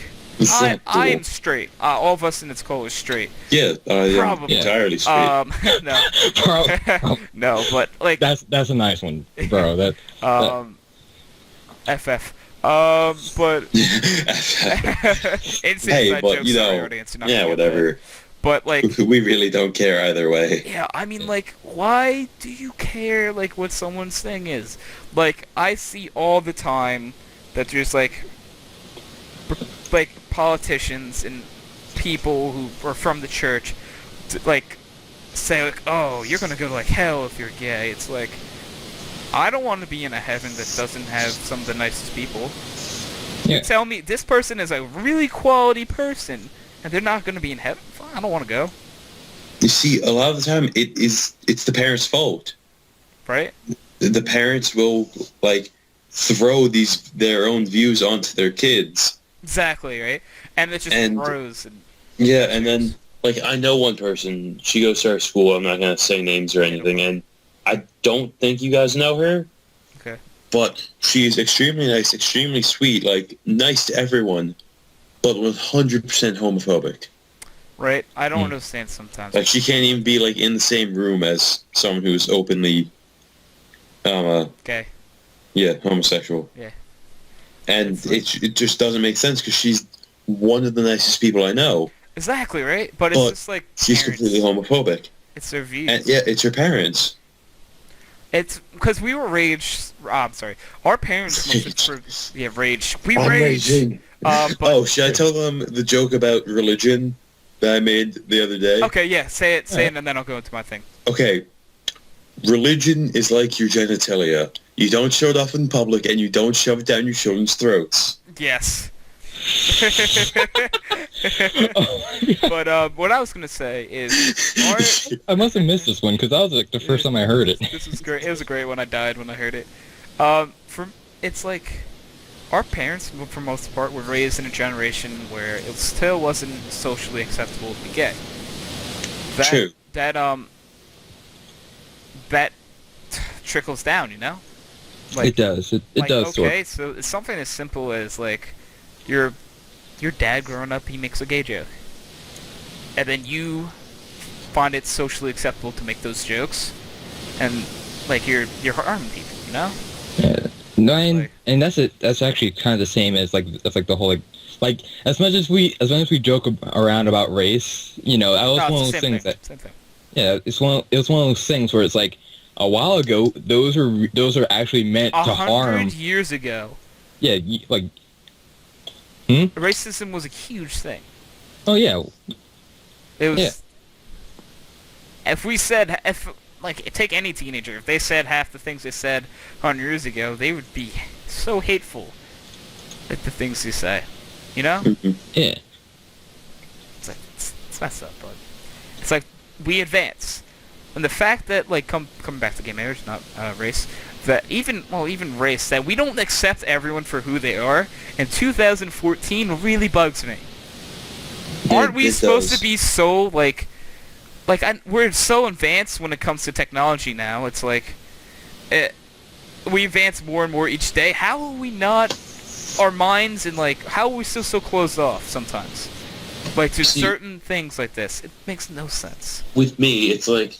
am straight. All of us in this call are straight. Yeah, I am Probably. entirely straight. No. No, but that's a nice one, bro. FF. But it's hey, inside but jokes, sorry, audience, you're not gonna get whatever. that. But we really don't care either way. Yeah, I mean, why do you care what someone's thing is? I see all the time that there's politicians and people who are from the church say oh, you're gonna go to hell if you're gay. It's I don't want to be in a heaven that doesn't have some of the nicest people. Yeah. You tell me this person is a really quality person and they're not gonna be in heaven? Fine, I don't want to go. You see, a lot of the time it's the parents' fault. Right? The parents will throw their own views onto their kids. Exactly, right? And it just grows. Yeah, and then I know one person. She goes to our school. I'm not gonna say names or anything, and I don't think you guys know her. Okay. But she's extremely nice, extremely sweet, nice to everyone, but 100% homophobic. Right? I don't understand sometimes. She can't even be in the same room as someone who's openly gay. Yeah, homosexual. Yeah. And it just doesn't make sense because she's one of the nicest people I know. Exactly, right? But it's just she's parents. completely homophobic. It's their views. And yeah, it's her parents. It's because we were raged. I'm sorry. Our parents rage. We I'm rage. raging. But Oh, should I tell them the joke about religion that I made the other day? okay, yeah. Say it, and then I'll go into my thing. Okay. Religion is like your genitalia. You don't show it off in public, and you don't shove it down your children's throats. Yes. But what I was gonna say is, I must have missed this one because that was like the first time I heard it. This was great. It was a great one. I died when I heard it. It's like our parents, for most part, were raised in a generation where it still wasn't socially acceptable to be gay. True. That trickles down, you know? It does. It does. Okay, so it's something as simple as like your dad growing up, he makes a gay joke, and then you find it socially acceptable to make those jokes, and like you're harming people, you know? Yeah. No, and that's actually kind of the same as like the whole like as much as we joke around about race, you know, that was one of those things same thing. Yeah, it was one of those things where it's like a while ago those are actually meant to harm. 100 years ago. Yeah, like. Racism was a huge thing. Oh yeah. It was. Yeah. If take any teenager, if they said half the things they said 100 years ago, they would be so hateful at the things they say. You know? Yeah. It's like it's messed up, bud. It's like we advance, and the fact that like coming back to gay marriage, not race. That even race, that we don't accept everyone for who they are in 2014 really bugs me. Aren't we supposed to be so we're so advanced when it comes to technology now? It's like we advance more and more each day. How are we not, our minds, and like how are we still so closed off sometimes? Like to certain things like this, it makes no sense. With me, it's like,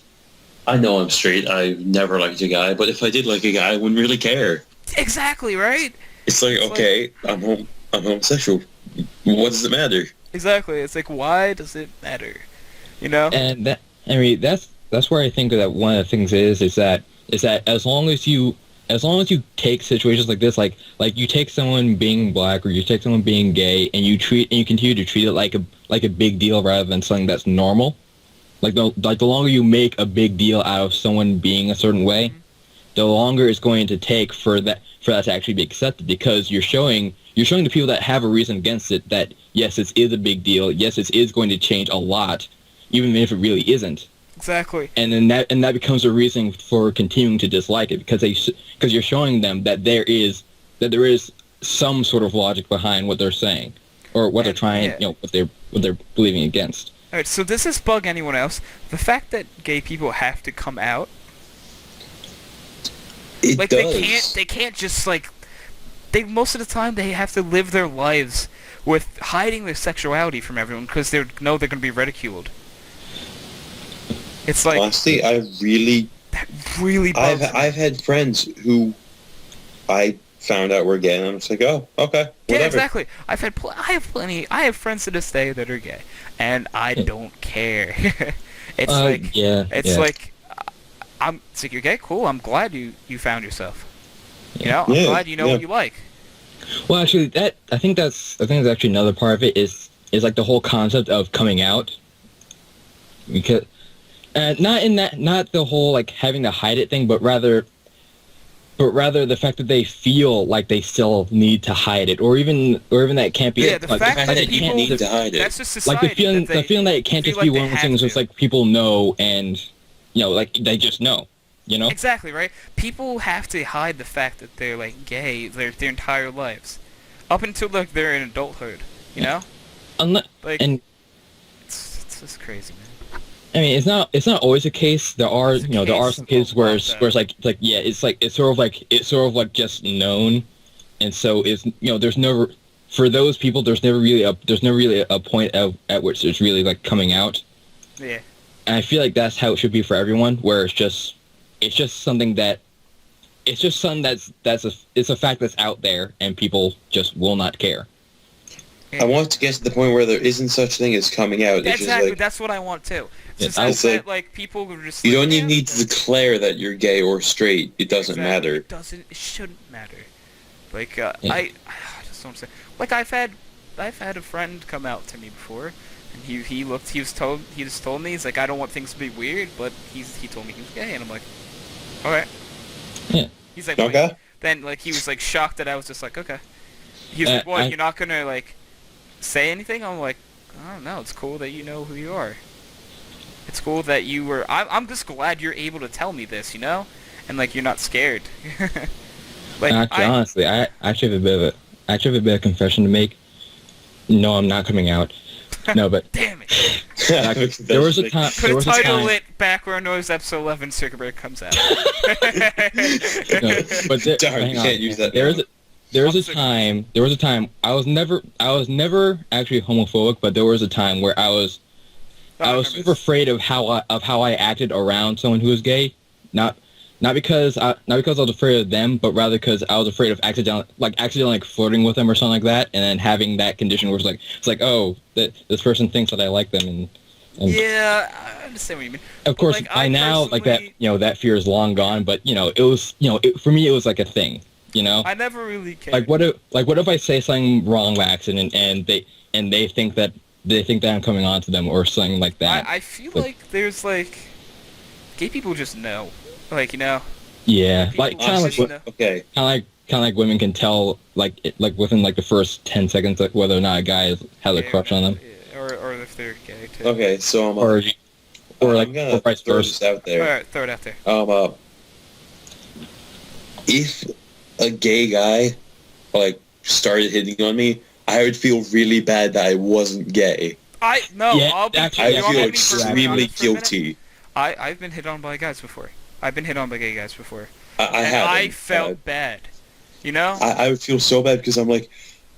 I know I'm straight. I've never liked a guy, but if I did like a guy, I wouldn't really care. Exactly, right? It's like, okay, I'm homosexual. What does it matter? Exactly. It's like, why does it matter? You know? And that's where I think that one of the things is that as long as you take situations like this, like you take someone being black or you take someone being gay, and you continue to treat it like a big deal rather than something that's normal. Like the longer you make a big deal out of someone being a certain way, the longer it's going to take for that to actually be accepted, because you're showing the people that have a reason against it that yes, it is a big deal. Yes, it is going to change a lot, even if it really isn't. Exactly. And then that becomes a reason for continuing to dislike it, because you're showing them that there is some sort of logic behind what they're saying or what they're trying, what they're believing against. Alright, so does this bug anyone else? The fact that gay people have to come out? It does. They can't just most of the time they have to live their lives with hiding their sexuality from everyone because they know they're going to be ridiculed. It's like... Honestly, that really bugs me. I've had friends who I found out were gay, and I'm just like, oh, okay, whatever. Yeah, exactly. I have friends to this day that are gay, and I don't care. It's like you're gay, cool. I'm glad you found yourself. You know, I'm glad you know what you like. Well, actually, I think that's actually another part of it is like the whole concept of coming out, because not the whole like having to hide it thing, but rather the fact that they feel like they still need to hide it, or even that it can't be. Yeah, the fact that you need to hide it. That's just society. Like the feeling that it can't just be one of those things. It's like people know, and like they just know. You know? Exactly, right? People have to hide the fact that they're like gay their entire lives, up until like they're in adulthood. You know? It's just crazy, man. I mean, it's not always the case. There are some cases where it's sort of like just known, and so it's there's never, for those people there's never really a point at which it's really like coming out. Yeah. And I feel like that's how it should be for everyone, where it's just something that's a fact that's out there and people just will not care. I want to get to the point where there isn't such thing as coming out. It's Exactly, just like, that's what I want too. Yeah, It's I just would that, say- like, people were just you like, don't even yeah, need to declare that you're gay or straight. It doesn't exactly. matter. It shouldn't matter. Like, Yeah. I just don't say. Like, I've had a friend come out to me before, and he just told me, he's like, I don't want things to be weird, but he told me he was gay, and I'm like, okay. Yeah. He's like, wait. Okay. Then, like, he was, like, shocked that I was just like, okay. He's like, what, you're not gonna, like, say anything? I'm like, I don't know, it's cool that you know who you are. It's cool that you were... I'm just glad you're able to tell me this, you know? And, like, you're not scared. Like, Actually, honestly, I actually have a bit of confession to make. No, I'm not coming out. No, but Damn it. there was a time. Could have titled it Background Noise Episode 11 Circuit Breaker comes out. No, but Darn, hang you on. can't use that There now. was a time I was never actually homophobic, but there was a time where I was super afraid of how I acted around someone who was gay. Not because I was afraid of them, but rather because I was afraid of accidentally flirting with them or something like that, and then having that condition where it's like oh, that this person thinks that I like them, and Yeah, I understand what you mean. of course like, by I now like that personally- that fear is long gone, but it was for me it was like a thing, I never really cared. like what if I say something wrong by accident and they think that I'm coming on to them or something like that. I feel like there's, like... Gay people just know. Like, Yeah, people like kind of just like know. Okay. kind of like women can tell like within like the first 10 seconds like, whether or not a guy has a Yeah, crush on them, yeah, or if they're gay, too. Okay, so or like I'm gonna or vice throw versa. this out there. Alright, throw it out there. If a gay guy like started hitting on me, I would feel really bad that I wasn't gay. Yeah, I'll be... actually, I you want feel me to be perfectly extremely honest for a minute? guilty. I've been hit on by guys before. I've been hit on by gay guys before. I And haven't. I felt bad. I would feel so bad because I'm like,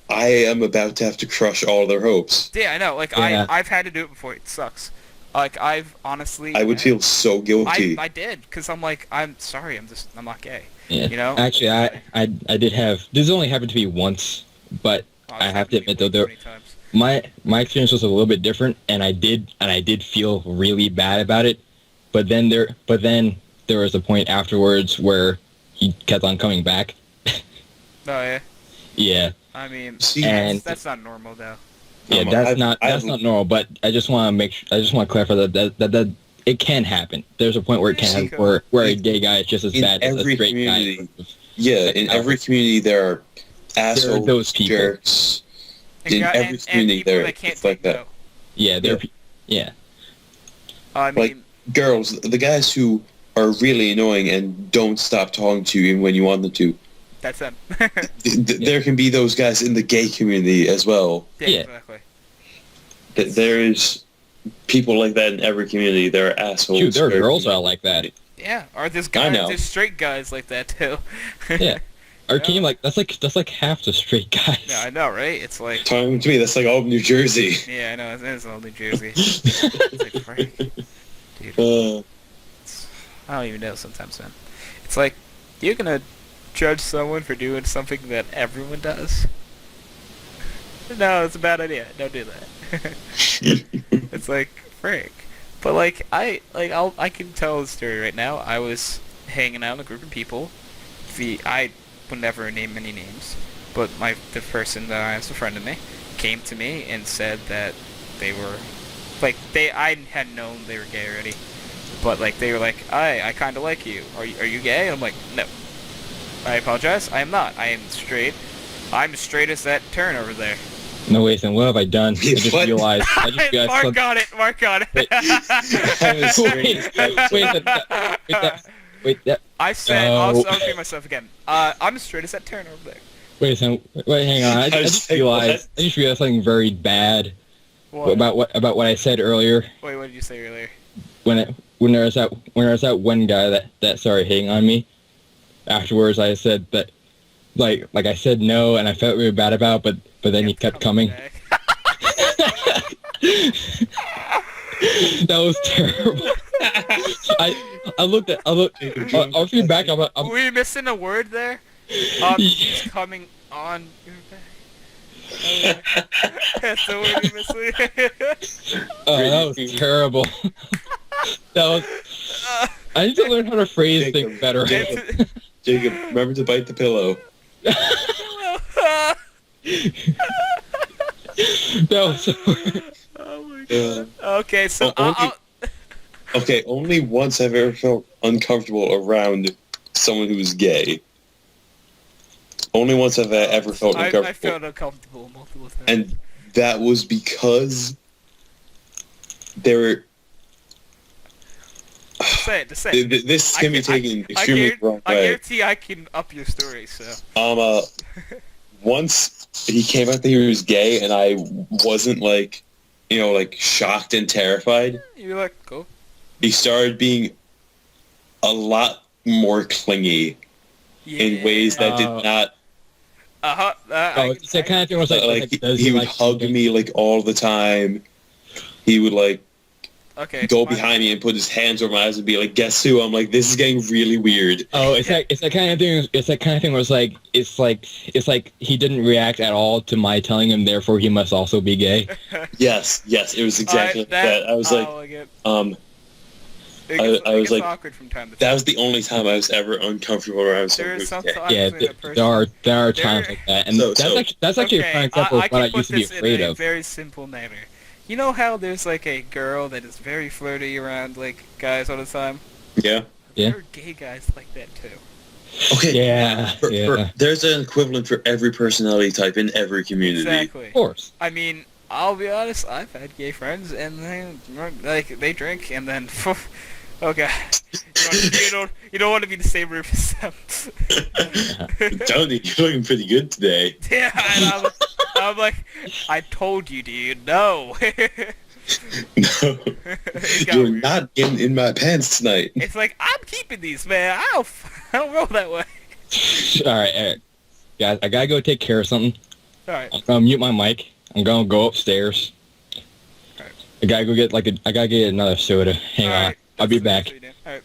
I am about to have to crush all their hopes. Yeah, I know. Like, Yeah. I've had to do it before. It sucks. Like, I've honestly... I would feel so guilty. I did, because I'm like, I'm sorry, I'm not gay. Yeah. Actually, I did have this only happened to me once, but I have to admit though my experience was a little bit different, and I did feel really bad about it. But then there was a point afterwards where he kept on coming back. Oh, yeah? Yeah. I mean, See, And- that's not normal, though. Yeah, that's not normal. But I just want to clarify that it can happen. There's a point where it can happen where a gay guy is just as In bad as a every straight community. guy. Yeah, in every community there are assholes, those people. jerks. And In guy- every and community people there that are can't stuff like take that. no. Yeah, Yeah. yeah. I Like- mean, Girls, the guys who are really annoying and don't stop talking to you even when you want them to. that's them. There can be those guys in the gay community as well. Yeah. Exactly. There is people like that in every community. There are assholes. Shoot, there are for girls that every- are like that. Yeah, or there's I guys, know. there's straight guys like that, too. Yeah. Or can Yeah. you that's like half the straight guys. Yeah, I know, right? It's like... Talking to me, that's like all of New Jersey. Yeah, I know, it's all New Jersey. It's like, frick. Dude, Uh, I don't even know sometimes, man. It's like, you're gonna judge someone for doing something that everyone does? No, it's a bad idea. Don't do that. It's like, frick. But like, I can tell a story right now. I was hanging out in a group of people. I would never name any names, but the person that I was a friend of me came to me and said that they were, like, I had known they were gay already, but like they were like, I kind of like you. Are you gay? And I'm like, no. I apologize. I am not. I am straight. I'm straight as that turn over there. No, wait, then what have I done? I just What? realized. Mark got it. Mark got it. Wait, that. I said, Oh. I'll repeat myself again. I'm as straight as that turn over there. Wait, hang on. I just realized. I just realized something very bad What? about what I said earlier. Wait, what did you say earlier? When there was that one guy that started hitting on me. Afterwards, I said that, like I said no, and I felt really bad about it, but then he kept coming. back. That was terrible. I looked. I'll be back. Were you missing a word there? He's coming on your back. That's the way to mislead. Oh, that was terrible. That was. I need to learn how to phrase Jacob, things better. Jacob, remember to bite the pillow. That was. Oh my god. Okay, so Okay, only once I've ever felt uncomfortable around someone who's gay. Only once have I ever felt uncomfortable. I felt uncomfortable multiple times. And that was because there were... Just say it. This can be taken extremely wrong I way. guarantee I can up your story, so... Once he came out that he was gay, and I wasn't, like, you know, like, shocked and terrified. You're like, cool. He started being a lot more clingy in ways that did not... It's that kind of thing was like he would hug me, like, all the time. He would, like, go behind me and put his hands over my eyes and be like, "Guess who?" I'm like, "This is getting really weird." Oh, it's that kind of thing. It's that kind of thing where it's like he didn't react at all to my telling him. Therefore, he must also be gay. Yes, it was exactly like that. I was like, I was like, awkward from time to time. that was the only time I was ever uncomfortable around someone who's gay. Yeah, there are times like that, and that's actually a prime example of what I used to be afraid of. Very simple manner. You know how there's like a girl that is very flirty around like guys all the time? Yeah. Yeah. There are gay guys like that too. Okay. Yeah. There's an equivalent for every personality type in every community. Exactly. Of course. I mean, I'll be honest. I've had gay friends, and they drink, and then, oh god, you don't want to be the same room as them. Tony, you're looking pretty good today. Yeah, and I'm like, I told you, dude. No. No, you're not in my pants tonight. It's like, I'm keeping these, man. I don't roll that way. All right, guys, I gotta go take care of something. All right. I'm gonna mute my mic. I'm gonna go upstairs. All right. I gotta get another soda. Hang on, I'll be back. All right.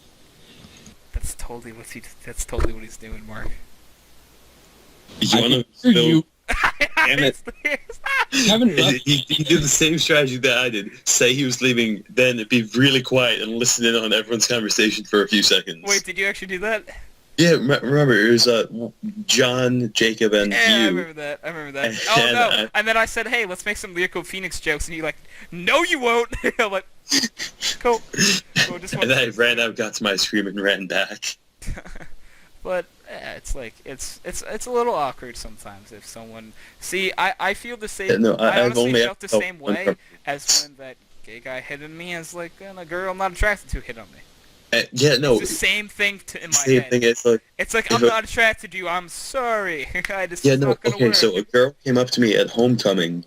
That's totally what he's doing, Mark. You want to Damn it. He did the same strategy that I did. Say he was leaving, then be really quiet and listen in on everyone's conversation for a few seconds. Wait, did you actually do that? Yeah, remember, it was John, Jacob, and you. I remember that. Oh, no. And then I said, hey, let's make some Lyrical Phoenix jokes. And you're like, no, you won't. I'm like, cool. And then I ran out, got to my scream, and ran back. But it's like it's a little awkward sometimes if someone I feel the same. Yeah, no, I honestly only felt the same way as when that gay guy hit on me as like a girl I'm not attracted to hit on me. Yeah, no. It's the same thing in my same head. thing. It's like I'm not attracted to you. I'm sorry. I just yeah, no. not gonna Okay, work. so a girl came up to me at homecoming.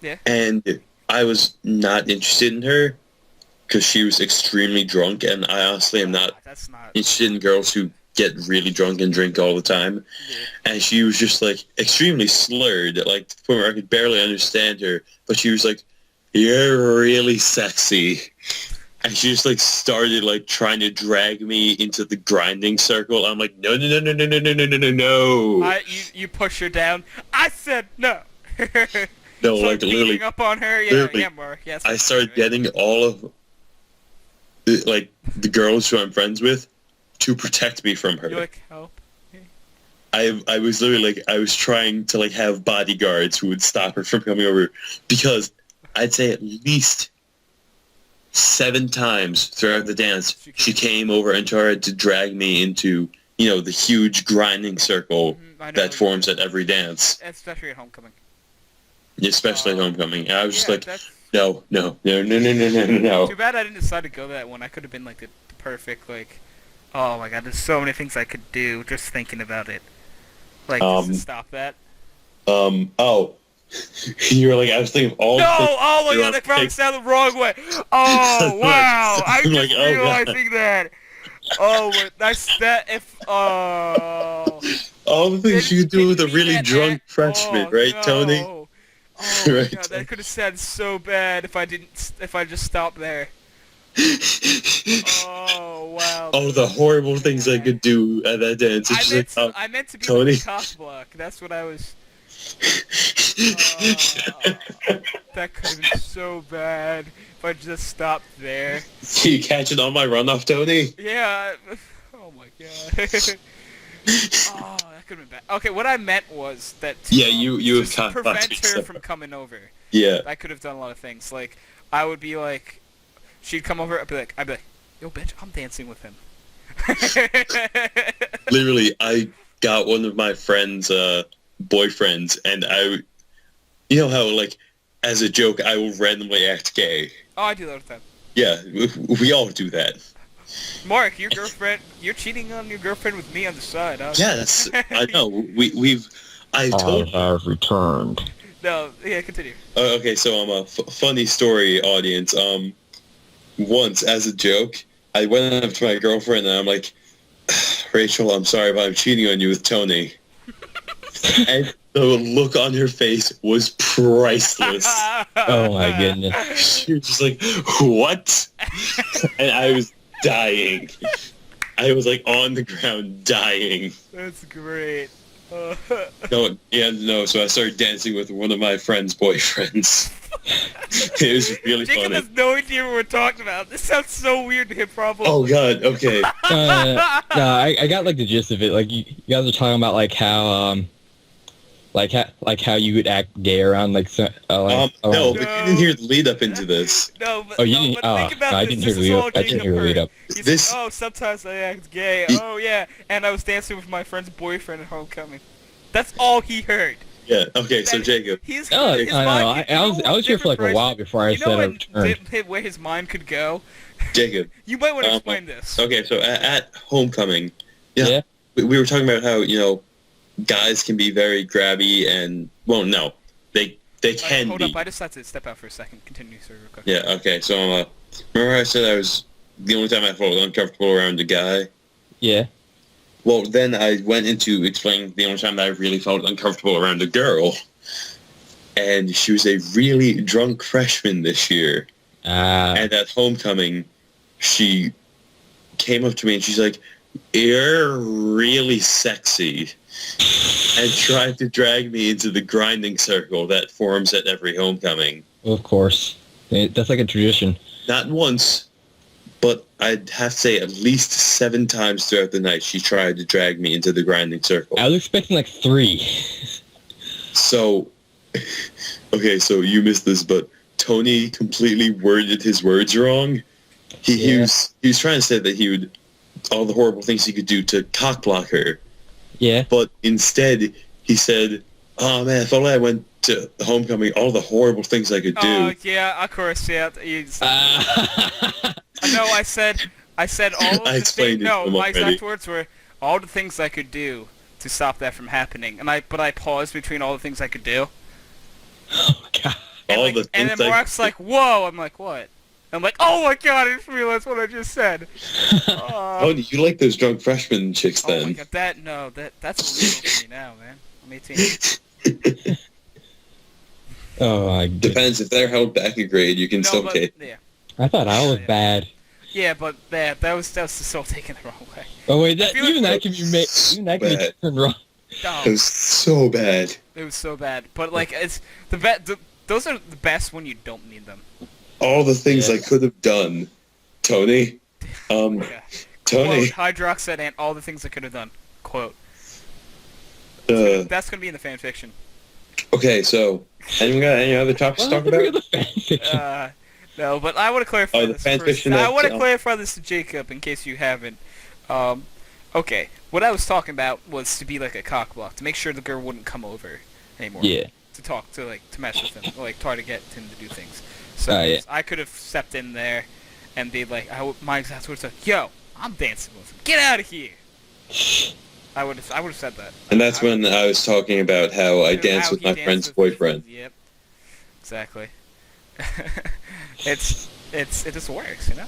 Yeah. And I was not interested in her because she was extremely drunk, and I honestly am not interested in girls who get really drunk and drink all the time. Yeah. And she was just like extremely slurred, like to the point where I could barely understand her. But she was like, "You're really sexy," and she just like started like trying to drag me into the grinding circle. I'm like, no. You push her down. I said no. No, so like literally up on her. Yeah, Mark. Yes. I started getting all of like the girls who I'm friends with to protect me from her. You're like, help. I was literally like, I was trying to like have bodyguards who would stop her from coming over, because I'd say at least 7 times throughout the dance she came over and tried to drag me into, you know, the huge grinding circle that forms at every dance. Especially at homecoming. Especially at homecoming. And I was just like, no. Too bad I didn't decide to go that one. I could have been like the perfect, like, oh my god, there's so many things I could do just thinking about it. Like, just to stop that. Oh. You were like, I was thinking of all... No! Oh my god, that probably sounded the wrong way! Oh, wow! I'm just realizing that! Oh, that's that if... Oh... All the things you could do with a really drunk freshman, right, Tony? Oh my god, that could have sounded so bad if I just stopped there. Oh wow! Oh, the horrible things I could do at that dance. I meant to be Tony. the cock block. That's what I was. That could have been so bad if I just stopped there. Do you catch it on my runoff, Tony? Yeah. Oh my god. Oh, that could have been bad. Okay, what I meant was that to, Yeah, you just have prevent her yourself. from coming over. Yeah. I could have done a lot of things. Like, I would be like, she'd come over, I'd be like, yo, bitch, I'm dancing with him. Literally, I got one of my friend's boyfriends, and you know how, like, as a joke, I will randomly act gay. Oh, I do that all the time. Yeah, we all do that. Mark, your girlfriend, you're cheating on your girlfriend with me on the side, huh? Yes, I know. I I told. have returned. No, yeah, continue. Okay, so a funny story, audience. Once as a joke, I went up to my girlfriend and I'm like, Rachel, I'm sorry, but I'm cheating on you with Tony. And the look on her face was priceless. Oh my goodness. She was just like, what? And I was dying. I was like on the ground dying. That's great. No, so I started dancing with one of my friend's boyfriends. It was really Jacob funny. has no idea what we're talking about. This sounds so weird to him, probably. Oh god, okay. No, I got like the gist of it. Like you guys are talking about like how how you would act gay around like No, but you didn't hear the lead up into this. No, but, Oh, you no, didn't. but think about I this. didn't This hear is the all lead. I didn't Jacob hear the lead heard. up. He's This- like, oh, sometimes I act gay. Oh, yeah. And I was dancing with my friend's boyfriend at homecoming. That's all he heard. Yeah, okay, so That- Jacob. His, Oh, I his know. mind could I go was here for like a different while before I you know said I when returned. where his mind could go? Jacob. You might want to explain this. Okay, so at homecoming, Yeah. we were talking about how, guys can be very grabby and, well, no, they can Hold be. up, I just had to step out for a second. Continue, sir. Real quick. Yeah, okay, so remember I said I was, the only time I felt uncomfortable around a guy? Yeah. Well, then I went into explaining the only time that I really felt uncomfortable around a girl. And she was a really drunk freshman this year. And at homecoming, she came up to me and she's like, "You're really sexy," and tried to drag me into the grinding circle that forms at every homecoming. Of course. That's like a tradition. Not once, but I'd have to say at least 7 times throughout the night she tried to drag me into the grinding circle. I was expecting like 3. So, okay, so you missed this, but Tony completely worded his words wrong. He was trying to say that he would, all the horrible things he could do to cock block her. Yeah. But instead, he said, "Oh man, if only I went to homecoming, all the horrible things I could do." Oh, yeah, of course, yeah. No, I said all of I the explained things. it No, to him my already. exact words were all the things I could do to stop that from happening. But I paused between all the things I could do. Oh my god. And, All like, the and things then I Mark's could like, "Whoa!" I'm like, "What?" I'm like, "Oh my god! I just realized what I just said." Tony, you like those drunk freshman chicks Oh my then? god, that's illegal for me now, man. I'm 18. Oh my god. Depends, if they're held back a grade, you can No, still but take. yeah, I thought I was Yeah. bad. yeah, but that was still taken the wrong way. Oh wait, I feel even like- that can be made. Even that can be Bad. turned wrong. No, It was so bad. it was so bad. But like, it's those are the best when you don't need them. All the things Yeah. I could have done, Tony. Yeah. Tony. Quote, HydroxideAnt, all the things I could have done. Quote. That's gonna be in the fan fiction. Okay, so anyone got any other topics to talk about? The fan fiction. No, but I want to clarify Oh, the this fan first. fiction I want to of- clarify this to Jacob in case you haven't. Okay, what I was talking about was to be like a cock block, to make sure the girl wouldn't come over anymore. Yeah. To talk, to mess with him, or try to get him to do things. So Yeah. I could have stepped in there and be like, my exact words like, "Yo, I'm dancing with him. Get out of here." I would have said that. And that's when I was talking about how I danced with How my he friend's danced with his boyfriend. friends, Yep. Exactly. it just works, you know.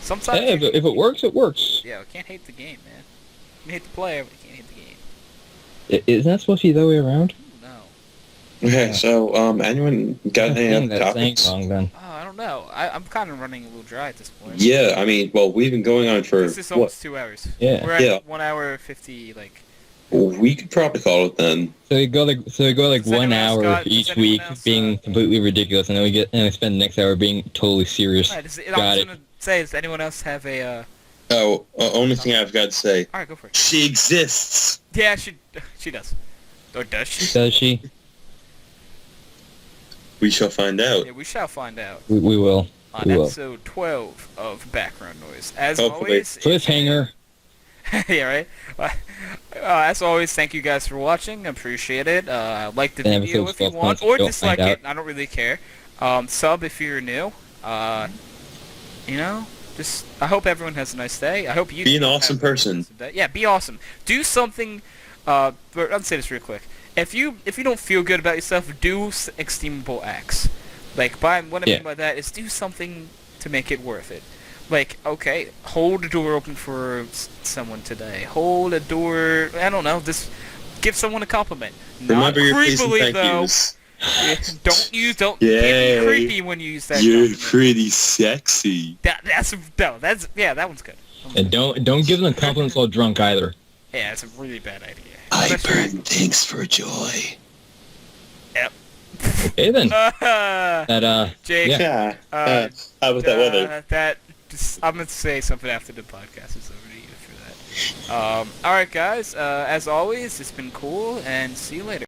Sometimes. Hey, if it works, it works. Yeah, we can't hate the game, man. You can hate the player, but you can't hate the game. Isn't that supposed to be the other way around? No. Okay, so anyone got any Sing other that saying topics? song then. Oh, I don't know. I'm kind of running a little dry at this point. Yeah, I mean, well, we've been going on for This is what? almost 2 hours. Yeah. We're at Yeah. 1 hour 50, like, We could probably call it then. So we go like Does 1 anyone else hour got- does each anyone week else, being completely ridiculous, and then we spend the next hour being totally serious. Alright, I Got was it. gonna say, does anyone else have a, Oh, only thing I've got to say, Alright, go for it. she exists. Yeah, she does. Or does she? Does she? We shall find out. Yeah, we shall find out We will. on We will. episode 12 of Background Noise. As Hopefully. always... Cliffhanger. yeah, right? As always, thank you guys for watching. I appreciate it. Like the And video episode if you 12 want, months, or you'll dislike find it. I don't really care. Sub if you're new. You know, just I hope everyone has a nice day. I hope you Be an do awesome have a person. nice day. Yeah, be awesome. Do something. But I'll say this real quick. If you don't feel good about yourself, do esteemable acts. Like what I mean by that is do something to make it worth it. Like, okay, hold a door open for someone today. Hold a door. I don't know. Just give someone a compliment. Not Remember your please and creepily thank though. yous. Don't be Yay. creepy when you use that. You're compliment. pretty sexy. That's yeah, that one's good. And don't give them compliments while drunk either. Yeah, it's a really bad idea. I Unless you're- burn things for joy. Yep. Okay then. That Jake. Yeah. Yeah. How about that weather? I'm gonna say something after the podcast is over to you for that. All right, guys. As always, it's been cool, and see you later.